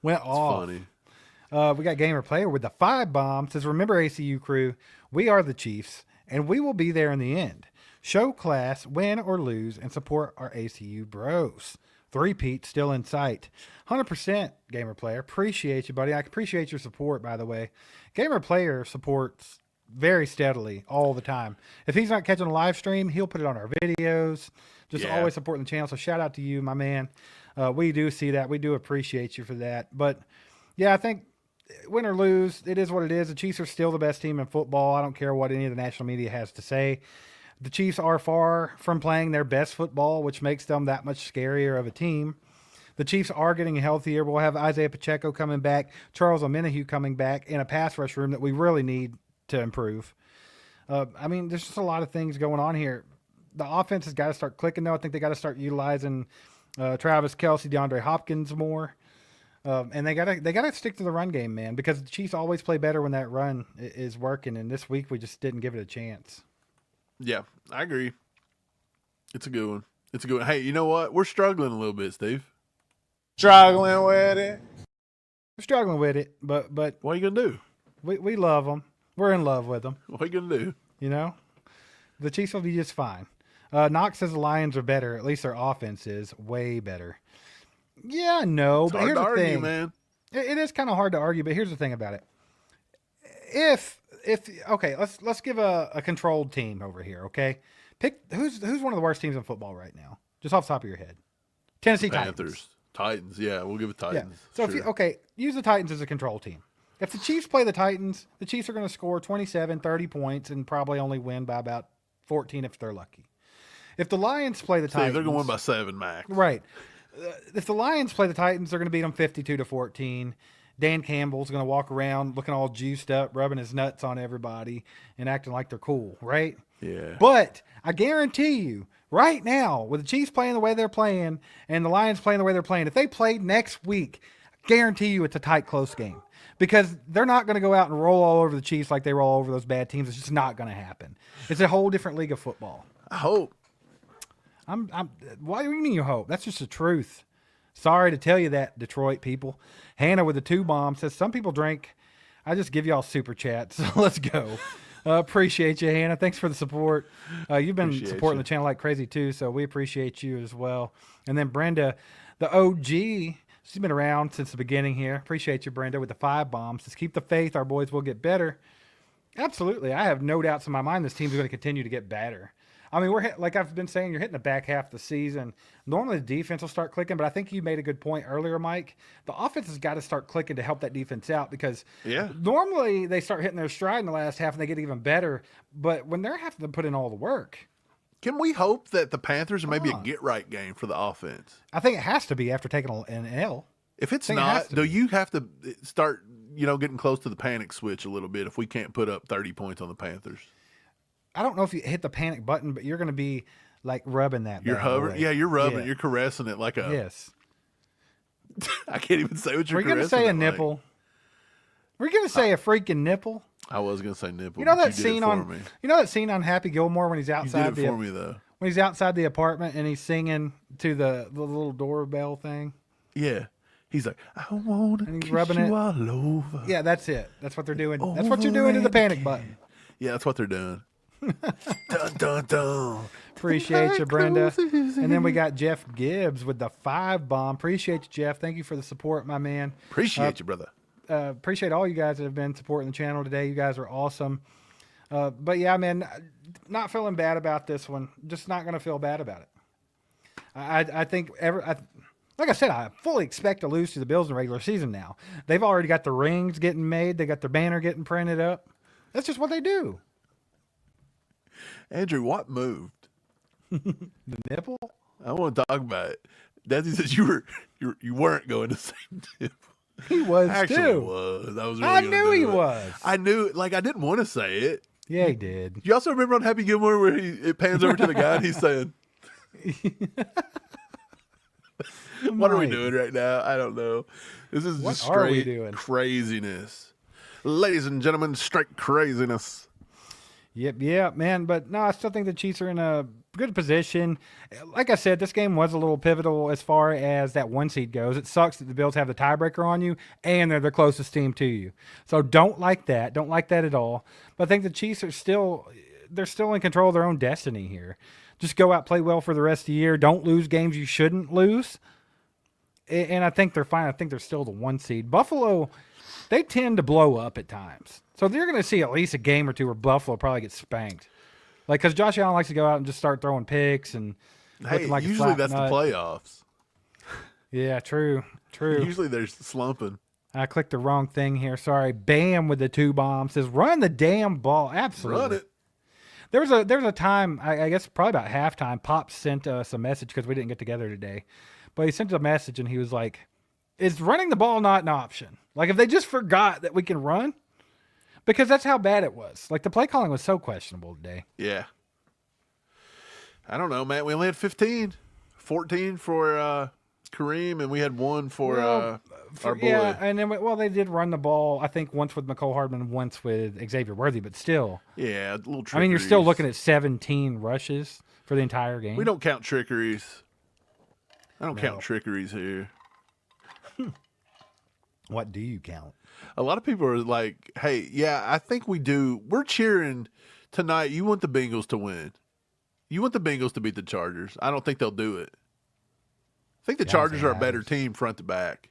Went off. Funny. We got Gamer Player with the 5 bomb. Says, remember ACU crew, we are the Chiefs, and we will be there in the end. Show class, win or lose, and support our ACU bros. 3-peat still in sight. 100% Gamer Player. Appreciate you, buddy. I appreciate your support, by the way. Gamer Player supports very steadily all the time. If he's not catching a live stream, he'll put it on our videos. Just always supporting the channel. So shout out to you, my man. We do see that. We do appreciate you for that. But, yeah, I think win or lose, it is what it is. The Chiefs are still the best team in football. I don't care what any of the national media has to say. The Chiefs are far from playing their best football, which makes them that much scarier of a team. The Chiefs are getting healthier. We'll have Isaiah Pacheco coming back, Charles Omenihu coming back, in a pass rush room that we really need to improve. There's just a lot of things going on here. The offense has got to start clicking, though. I think they got to start utilizing Travis Kelce, DeAndre Hopkins more. And they gotta stick to the run game, man, because the Chiefs always play better when that run is working. And this week we just didn't give it a chance. Yeah, I agree. It's a good one. It's a good one. Hey, you know what? We're struggling a little bit, Steve. Struggling with it. We're struggling with it, but What are you gonna do? we love them. We're in love with them. What are you gonna do? You know, the Chiefs will be just fine. Knox says the Lions are better. At least their offense is way better. Yeah, no, It's but hard here's to the argue, thing. man. It is kind of hard to argue, but here's the thing about it. If okay, let's give a controlled team over here. Okay, pick who's one of the worst teams in football right now, just off the top of your head. Tennessee Panthers, Titans. Yeah, we'll give it Titans. Titans. Yeah. So if you use the Titans as a control team. If the Chiefs play the Titans, the Chiefs are going to score 27, 30 points and probably only win by about 14 if they're lucky. If the Lions play the Titans, they're going to win by 7 max. Right. If the Lions play the Titans, they're going to beat them 52-14. Dan Campbell's going to walk around looking all juiced up, rubbing his nuts on everybody and acting like they're cool, right? Yeah. But I guarantee you, right now, with the Chiefs playing the way they're playing and the Lions playing the way they're playing, if they played next week, I guarantee you it's a tight, close game. Because they're not going to go out and roll all over the Chiefs like they roll over those bad teams. It's just not going to happen. It's a whole different league of football. I hope. Why do you mean you hope? That's just the truth. Sorry to tell you that, Detroit people. Hannah with the 2 bomb says, some people drink. I just give y'all super chats. So let's go. Appreciate you, Hannah. Thanks for the support. You've been supporting the channel like crazy too, so we appreciate you as well. And then Brenda, the OG, she's been around since the beginning here. Appreciate you, Brenda, with the 5 bombs. Just keep the faith. Our boys will get better. Absolutely. I have no doubts in my mind this team's going to continue to get better. I mean, like I've been saying, you're hitting the back half of the season. Normally the defense will start clicking, but I think you made a good point earlier, Mike. The offense has got to start clicking to help that defense out because normally they start hitting their stride in the last half and they get even better. But when they're having to put in all the work. Can we hope that the Panthers are maybe a get-right game for the offense? I think it has to be after taking an L. If it's not, do you have to start, getting close to the panic switch a little bit if we can't put up 30 points on the Panthers? I don't know if you hit the panic button, but you're going to be like rubbing that. You're hovering. Yeah, you're rubbing it. You're caressing it like a. Yes. I can't even say what you're caressing. We're going to say a nipple. We're going to say a freaking nipple. I was going to say nipple. You know that scene on Happy Gilmore when he's outside you did it for me though. When he's outside the apartment and he's singing to the little doorbell thing. Yeah. He's like, I want to kiss rubbing you it all over. Yeah, that's it. That's what they're doing. That's what you're doing to the panic button. Yeah, that's what they're doing. Dun, dun, dun. Appreciate you, Brenda. And then we got Jeff Gibbs with the 5 bomb. Appreciate you, Jeff. Thank you for the support, my man. Appreciate you, brother. Appreciate all you guys that have been supporting the channel today. You guys are awesome. But yeah, man, not feeling bad about this one. Just not going to feel bad about it. I think like I said, I fully expect to lose to the Bills in the regular season now. They've already got the rings getting made. They got their banner getting printed up. That's just what they do. Andrew, what moved? The nipple? I want to talk about it. Desi says you weren't going to say nipple. He was Actually too. Was. I knew he was. I knew, I didn't want to say it. Yeah, he did. You also remember on Happy Gilmore where it pans over to the guy and he's saying, "What are we doing right now? I don't know. This is just straight craziness, ladies and gentlemen. Straight craziness." Yep, man. But no, I still think the Chiefs are in a good position. Like I said, this game was a little pivotal as far as that 1 seed goes. It sucks that the Bills have the tiebreaker on you and they're the closest team to you. So don't like that. Don't like that at all. But I think the Chiefs are still in control of their own destiny here. Just go out, play well for the rest of the year. Don't lose games you shouldn't lose. And I think they're fine. I think they're still the 1 seed. Buffalo, they tend to blow up at times. So you're going to see at least a game or two where Buffalo probably gets spanked. Like, because Josh Allen likes to go out and just start throwing picks and looking like usually that's the playoffs. Yeah, true. Usually they're slumping. I clicked the wrong thing here. Sorry. Bam with the 2 bomb says, run the damn ball. Absolutely. Run it. There was a time, I guess probably about halftime, Pop sent us a message because we didn't get together today. But he sent a message and he was like, is running the ball not an option? Like, if they just forgot that we can run? Because that's how bad it was. Like, the play calling was so questionable today. Yeah. I don't know, man. We only had 15. 14 for Kareem, and we had one for our boy. Yeah, and then they did run the ball. I think once with McCole Hardman, once with Xavier Worthy, but still. Yeah, a little trickeries. I mean, you're still looking at 17 rushes for the entire game. We don't count trickeries. I don't count trickeries here. What do you count? A lot of people are like, hey, yeah, I think we do. We're cheering tonight. You want the Bengals to win. You want the Bengals to beat the Chargers. I don't think they'll do it. I think the Chargers are a better team front to back.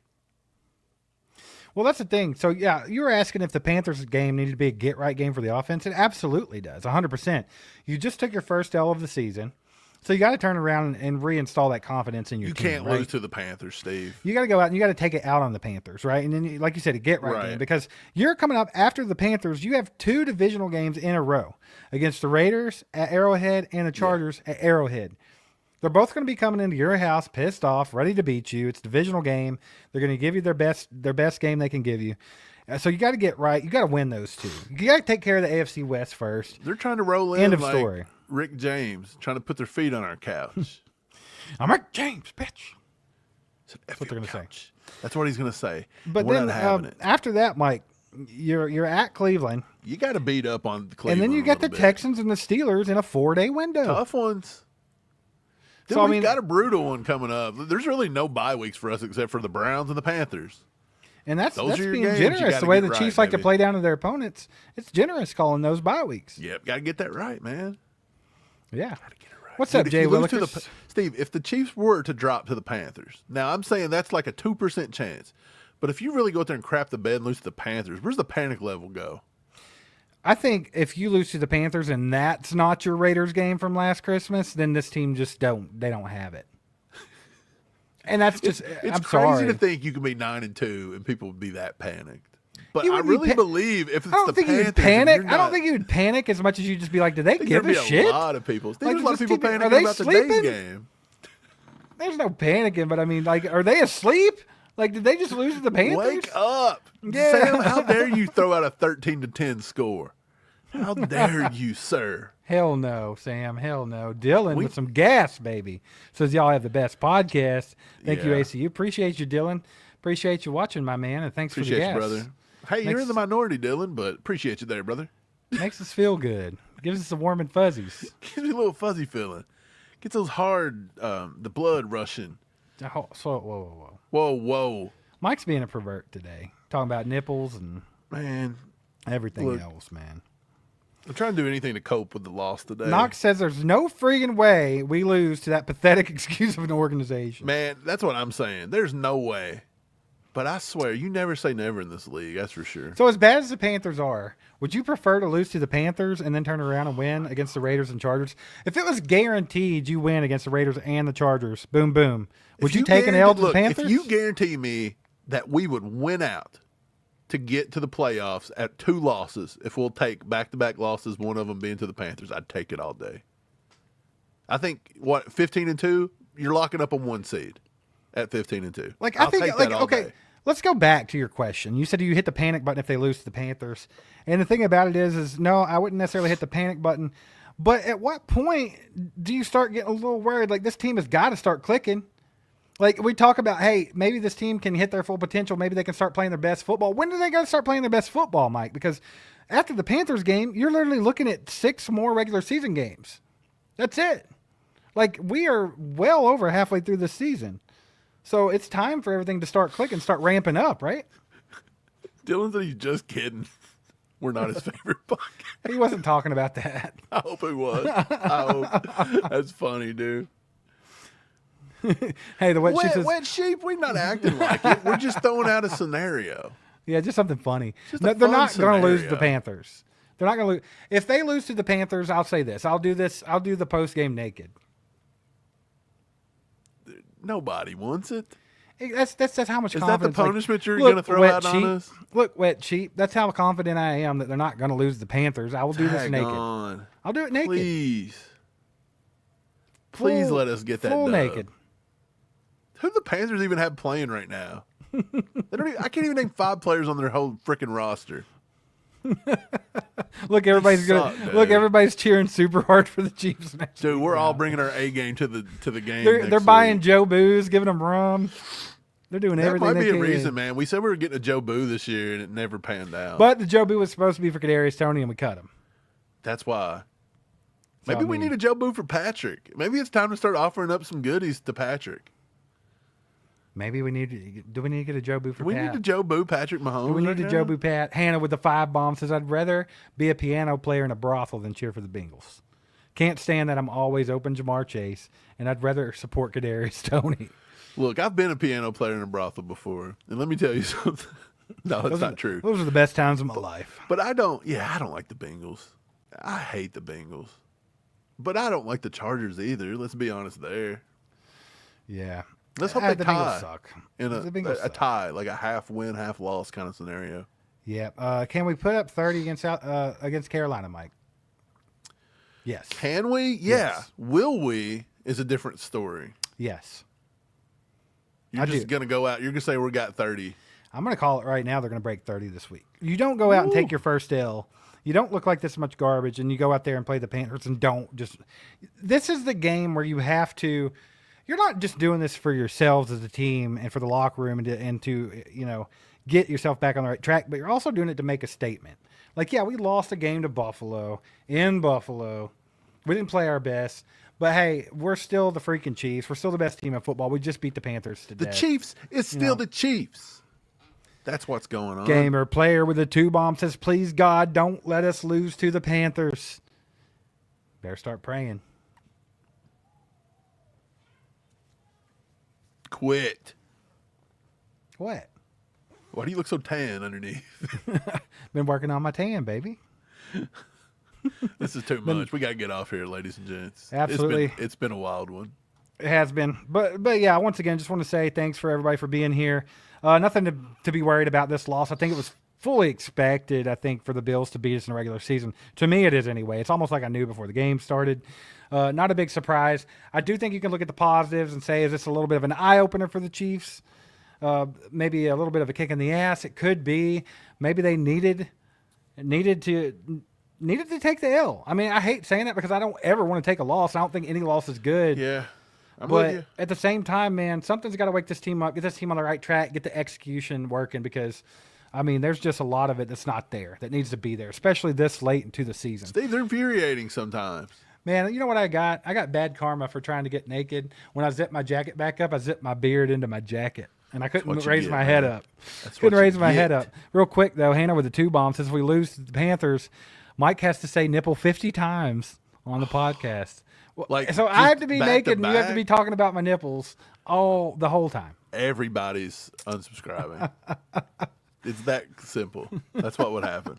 Well, that's the thing. So, yeah, you were asking if the Panthers game needed to be a get-right game for the offense. It absolutely does, 100%. You just took your first L of the season, so you got to turn around and reinstall that confidence in your team. You can't lose to the Panthers, Steve. You got to go out and you got to take it out on the Panthers, right? And then, like you said, a get-right game. Because you're coming up after the Panthers. You have 2 divisional games in a row against the Raiders at Arrowhead and the Chargers at Arrowhead. They're both going to be coming into your house pissed off, ready to beat you. It's a divisional game. They're going to give you their best game they can give you. So you got to get right. You got to win those 2. You got to take care of the AFC West first. They're trying to roll in End of like story. Rick James, trying to put their feet on our couch. I'm Rick James, bitch. That's what they're going to say. That's what he's going to say. But we're then not having it. After that, Mike, you're at Cleveland. You got to beat up on Cleveland. And then you got the Texans and the Steelers in a 4-day window. Tough ones. Then So, we've got a brutal one coming up. There's really no bye weeks for us except for the Browns and the Panthers. And that's are your being games generous. you The way gotta the get Chiefs right, like to baby. play down to their opponents, it's generous calling those bye weeks. Yep, got to get that right, man. Yeah. Got to get it right. What's Dude, up, if Jay you lose to Willikers? Steve, if the Chiefs were to drop to the Panthers, now I'm saying that's like a 2% chance. But if you really go out there and crap the bed and lose to the Panthers, where's the panic level go? I think if you lose to the Panthers and that's not your Raiders game from last Christmas, then this team just don't have it. And that's just It's I'm crazy sorry. to think you can be 9-2 and people would be that panicked. But You I wouldn't be really believe if it's I don't the think Panthers, you'd panic. and I don't think you'd panic as much as you'd just be like, do they give there'd a be shit? a lot of people. There's Like, a lot of just people are panicking they about sleeping? today's game. There's no panicking, but I mean, like, are they asleep? Like, did they just lose to the Panthers? Wake up, Yeah. Sam! How dare you throw out a 13-10 score? How dare you, sir? Hell no, Sam. Hell no. Dylan with some gas, baby. Says y'all have the best podcast. Thank you, Yeah. ACU. Appreciate you, Dylan. Appreciate you watching, my man, and thanks Appreciate for the you, gas. brother. Hey, you're in the minority, Dylan, but appreciate you there, brother. Makes us feel good. Gives us some warm and fuzzies. Gives me a little fuzzy feeling. Gets those hard, the blood rushing. Oh, so, whoa. Whoa. Mike's being a pervert today. Talking about nipples and Man, everything Look. else, man. I'm trying to do anything to cope with the loss today. Knox says there's no freaking way we lose to that pathetic excuse of an organization. Man, that's what I'm saying. There's no way. But I swear, you never say never in this league. That's for sure. So as bad as the Panthers are, would you prefer to lose to the Panthers and then turn around and win against the Raiders and Chargers? If it was guaranteed you win against the Raiders and the Chargers, boom, boom, would you take an L to the Panthers? If you guarantee me that we would win out to get to the playoffs at 2 losses, if we'll take back-to-back losses, one of them being to the Panthers, I'd take it all day. I think, 15-2, you're locking up a 1 seed at 15-2. Like, I I'll think, take like, that all okay, day. let's go back to your question. You said you hit the panic button if they lose to the Panthers. And the thing about it is no, I wouldn't necessarily hit the panic button. But at what point do you start getting a little worried? Like, this team has got to start clicking. Like, we talk about, hey, maybe this team can hit their full potential. Maybe they can start playing their best football. When do they got to start playing their best football, Mike? Because after the Panthers game, you're literally looking at 6 more regular season games. That's it. Like, we are well over halfway through this season. So it's time for everything to start clicking, start ramping up, right? Dylan said he's just kidding. We're not his favorite podcast. He wasn't talking about that. I hope it was. I hope. That's funny, dude. Hey, the wet sheep says, Wet sheep, we're not acting like it. We're just throwing out a scenario. yeah, just something funny. Just a No, they're fun not going to lose to the scenario. Panthers. They're not going to lose. If they lose to the Panthers, I'll say this. I'll do the post game naked. Nobody wants it. That's how much Is that confidence. the punishment you're look, going to throw wet out sheep, on us? Look, wet sheep. That's how confident I am that they're not going to lose the Panthers. I will do this Tag naked. on. I'll do it naked. Please. Full- Please let us get that full dub. naked. Who do the Panthers even have playing right now? I can't even name 5 players on their whole freaking roster. Look, everybody's suck, gonna look. dude. Everybody's cheering super hard for the Chiefs next Dude, week we're all now. bringing our A game to the game. They're next buying week. Joe Booze, giving them rum. They're doing That everything might they be a can. reason, man. We said we were getting a Joe Boo this year, and it never panned out. But the Joe Boo was supposed to be for Kadarius Toney, and we cut him. That's why. So, Maybe I we mean- need a Joe Boo for Patrick. Maybe it's time to start offering up some goodies to Patrick. Maybe we need. Do we need to get a Joe Boo for We Pat? need to Joe Boo Patrick Mahomes. Do we need right to now? Joe Boo Pat? Hannah with the 5 bomb says, I'd rather be a piano player in a brothel than cheer for the Bengals. Can't stand that I'm always open Jamar Chase, and I'd rather support Kadarius Toney. Look, I've been a piano player in a brothel before, and let me tell you something. No, that's not true. Those are the best times of my life. But I don't like the Bengals. I hate the Bengals. But I don't like the Chargers either. Let's be honest there. Yeah. Let's hope The they Bengals tie suck. in The Bengals a suck. tie, like a half win, half loss kind of scenario. Yeah. Can we put up 30 against Carolina, Mike? Yes. Can we? Yeah. Yes. Will we? Is a different story. Yes. You're I just do. gonna go out. You're gonna say we got 30. I'm going to call it right now. They're going to break 30 this week. You don't go out and take your first L. You don't look like this much garbage, and you go out there and play the Panthers and don't just. This is the game where you have to. You're not just doing this for yourselves as a team and for the locker room and to get yourself back on the right track, but you're also doing it to make a statement. Like, yeah, we lost a game to Buffalo in Buffalo. We didn't play our best. But, hey, we're still the freaking Chiefs. We're still the best team in football. We just beat the Panthers today. The Chiefs is still the Chiefs. That's what's going on. Gamer player with a 2 bomb says, please, God, don't let us lose to the Panthers. Better start praying. Quit. What? Why do you look so tan underneath? Been working on my tan, baby. This is too much. We got to get off here, ladies and gents. Absolutely. It's been a wild one. It has been. But yeah, once again, just want to say thanks for everybody for being here. Nothing to be worried about this loss. I think it was fully expected, I think, for the Bills to beat us in the regular season. To me, it is anyway. It's almost like I knew before the game started. Not a big surprise. I do think you can look at the positives and say, is this a little bit of an eye-opener for the Chiefs? Maybe a little bit of a kick in the ass. It could be. Maybe they needed to take the L. I mean, I hate saying that because I don't ever want to take a loss. I don't think any loss is good. Yeah. I'm with But you. at the same time, man, something's got to wake this team up, get this team on the right track, get the execution working because, I mean, there's just a lot of it that's not there, that needs to be there, especially this late into the season. Steve, they're infuriating sometimes. Man, you know what I got? I got bad karma for trying to get naked. When I zipped my jacket back up, I zipped my beard into my jacket. And I couldn't what you raise get, my man. head up. That's Couldn't what you raise my head get. up. Real quick, though, Hannah with the 2 bomb says if we lose to the Panthers, Mike has to say nipple 50 times on the podcast. Well, Like, so I just have to be back naked to and you have to back? be talking about my nipples the whole time. Everybody's unsubscribing. It's that simple. That's what would happen.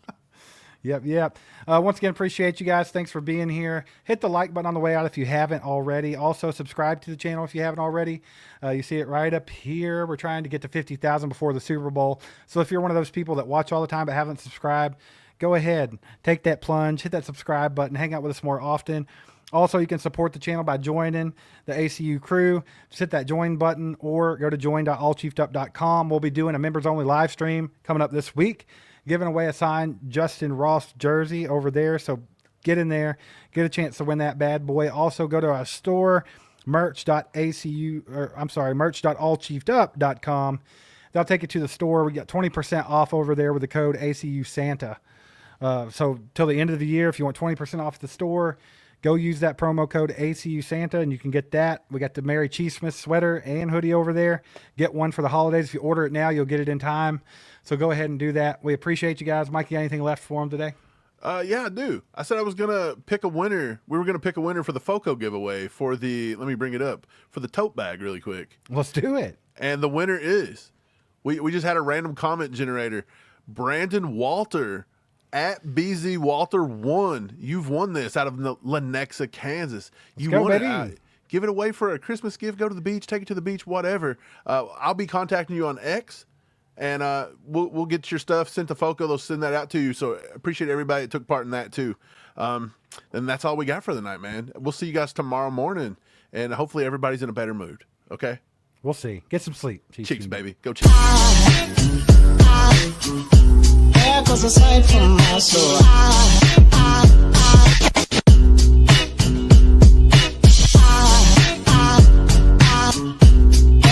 Yep. Once again, appreciate you guys. Thanks for being here. Hit the like button on the way out if you haven't already. Also, subscribe to the channel if you haven't already. You see it right up here. We're trying to get to 50,000 before the Super Bowl. So if you're one of those people that watch all the time but haven't subscribed, go ahead, take that plunge, hit that subscribe button, hang out with us more often. Also, you can support the channel by joining the ACU crew. Just hit that join button or go to join.allchiefedup.com. We'll be doing a members-only live stream coming up this week, giving away a signed Justin Ross jersey over there. So get in there, get a chance to win that bad boy. Also, go to our store, merch.allchiefedup.com. They'll take you to the store. We got 20% off over there with the code ACU Santa. So till the end of the year, if you want 20% off the store, go use that promo code ACU Santa and you can get that. We got the Merry Cheesemith sweater and hoodie over there. Get one for the holidays. If you order it now, you'll get it in time. So go ahead and do that. We appreciate you guys. Mike, you got anything left for them today? Yeah, I do. I said I was gonna pick a winner. We were gonna pick a winner for the FOCO giveaway for the. Let me bring it up for the tote bag really quick. Let's do it. And the winner is we just had a random comment generator. Brandon Walter at BZ Walter won. You've won this out of Lenexa, Kansas. You go, won baby. it. Give it away for a Christmas gift. Go to the beach. Take it to the beach. Whatever. I'll be contacting you on X. And we'll get your stuff sent to FOCO. They'll send that out to you. So appreciate everybody that took part in that too. And that's all we got for the night, man. We'll see you guys tomorrow morning. And hopefully everybody's in a better mood. Okay? We'll see. Get some sleep. Cheeks, baby. Go Chiefs. There goes a sight from my soul.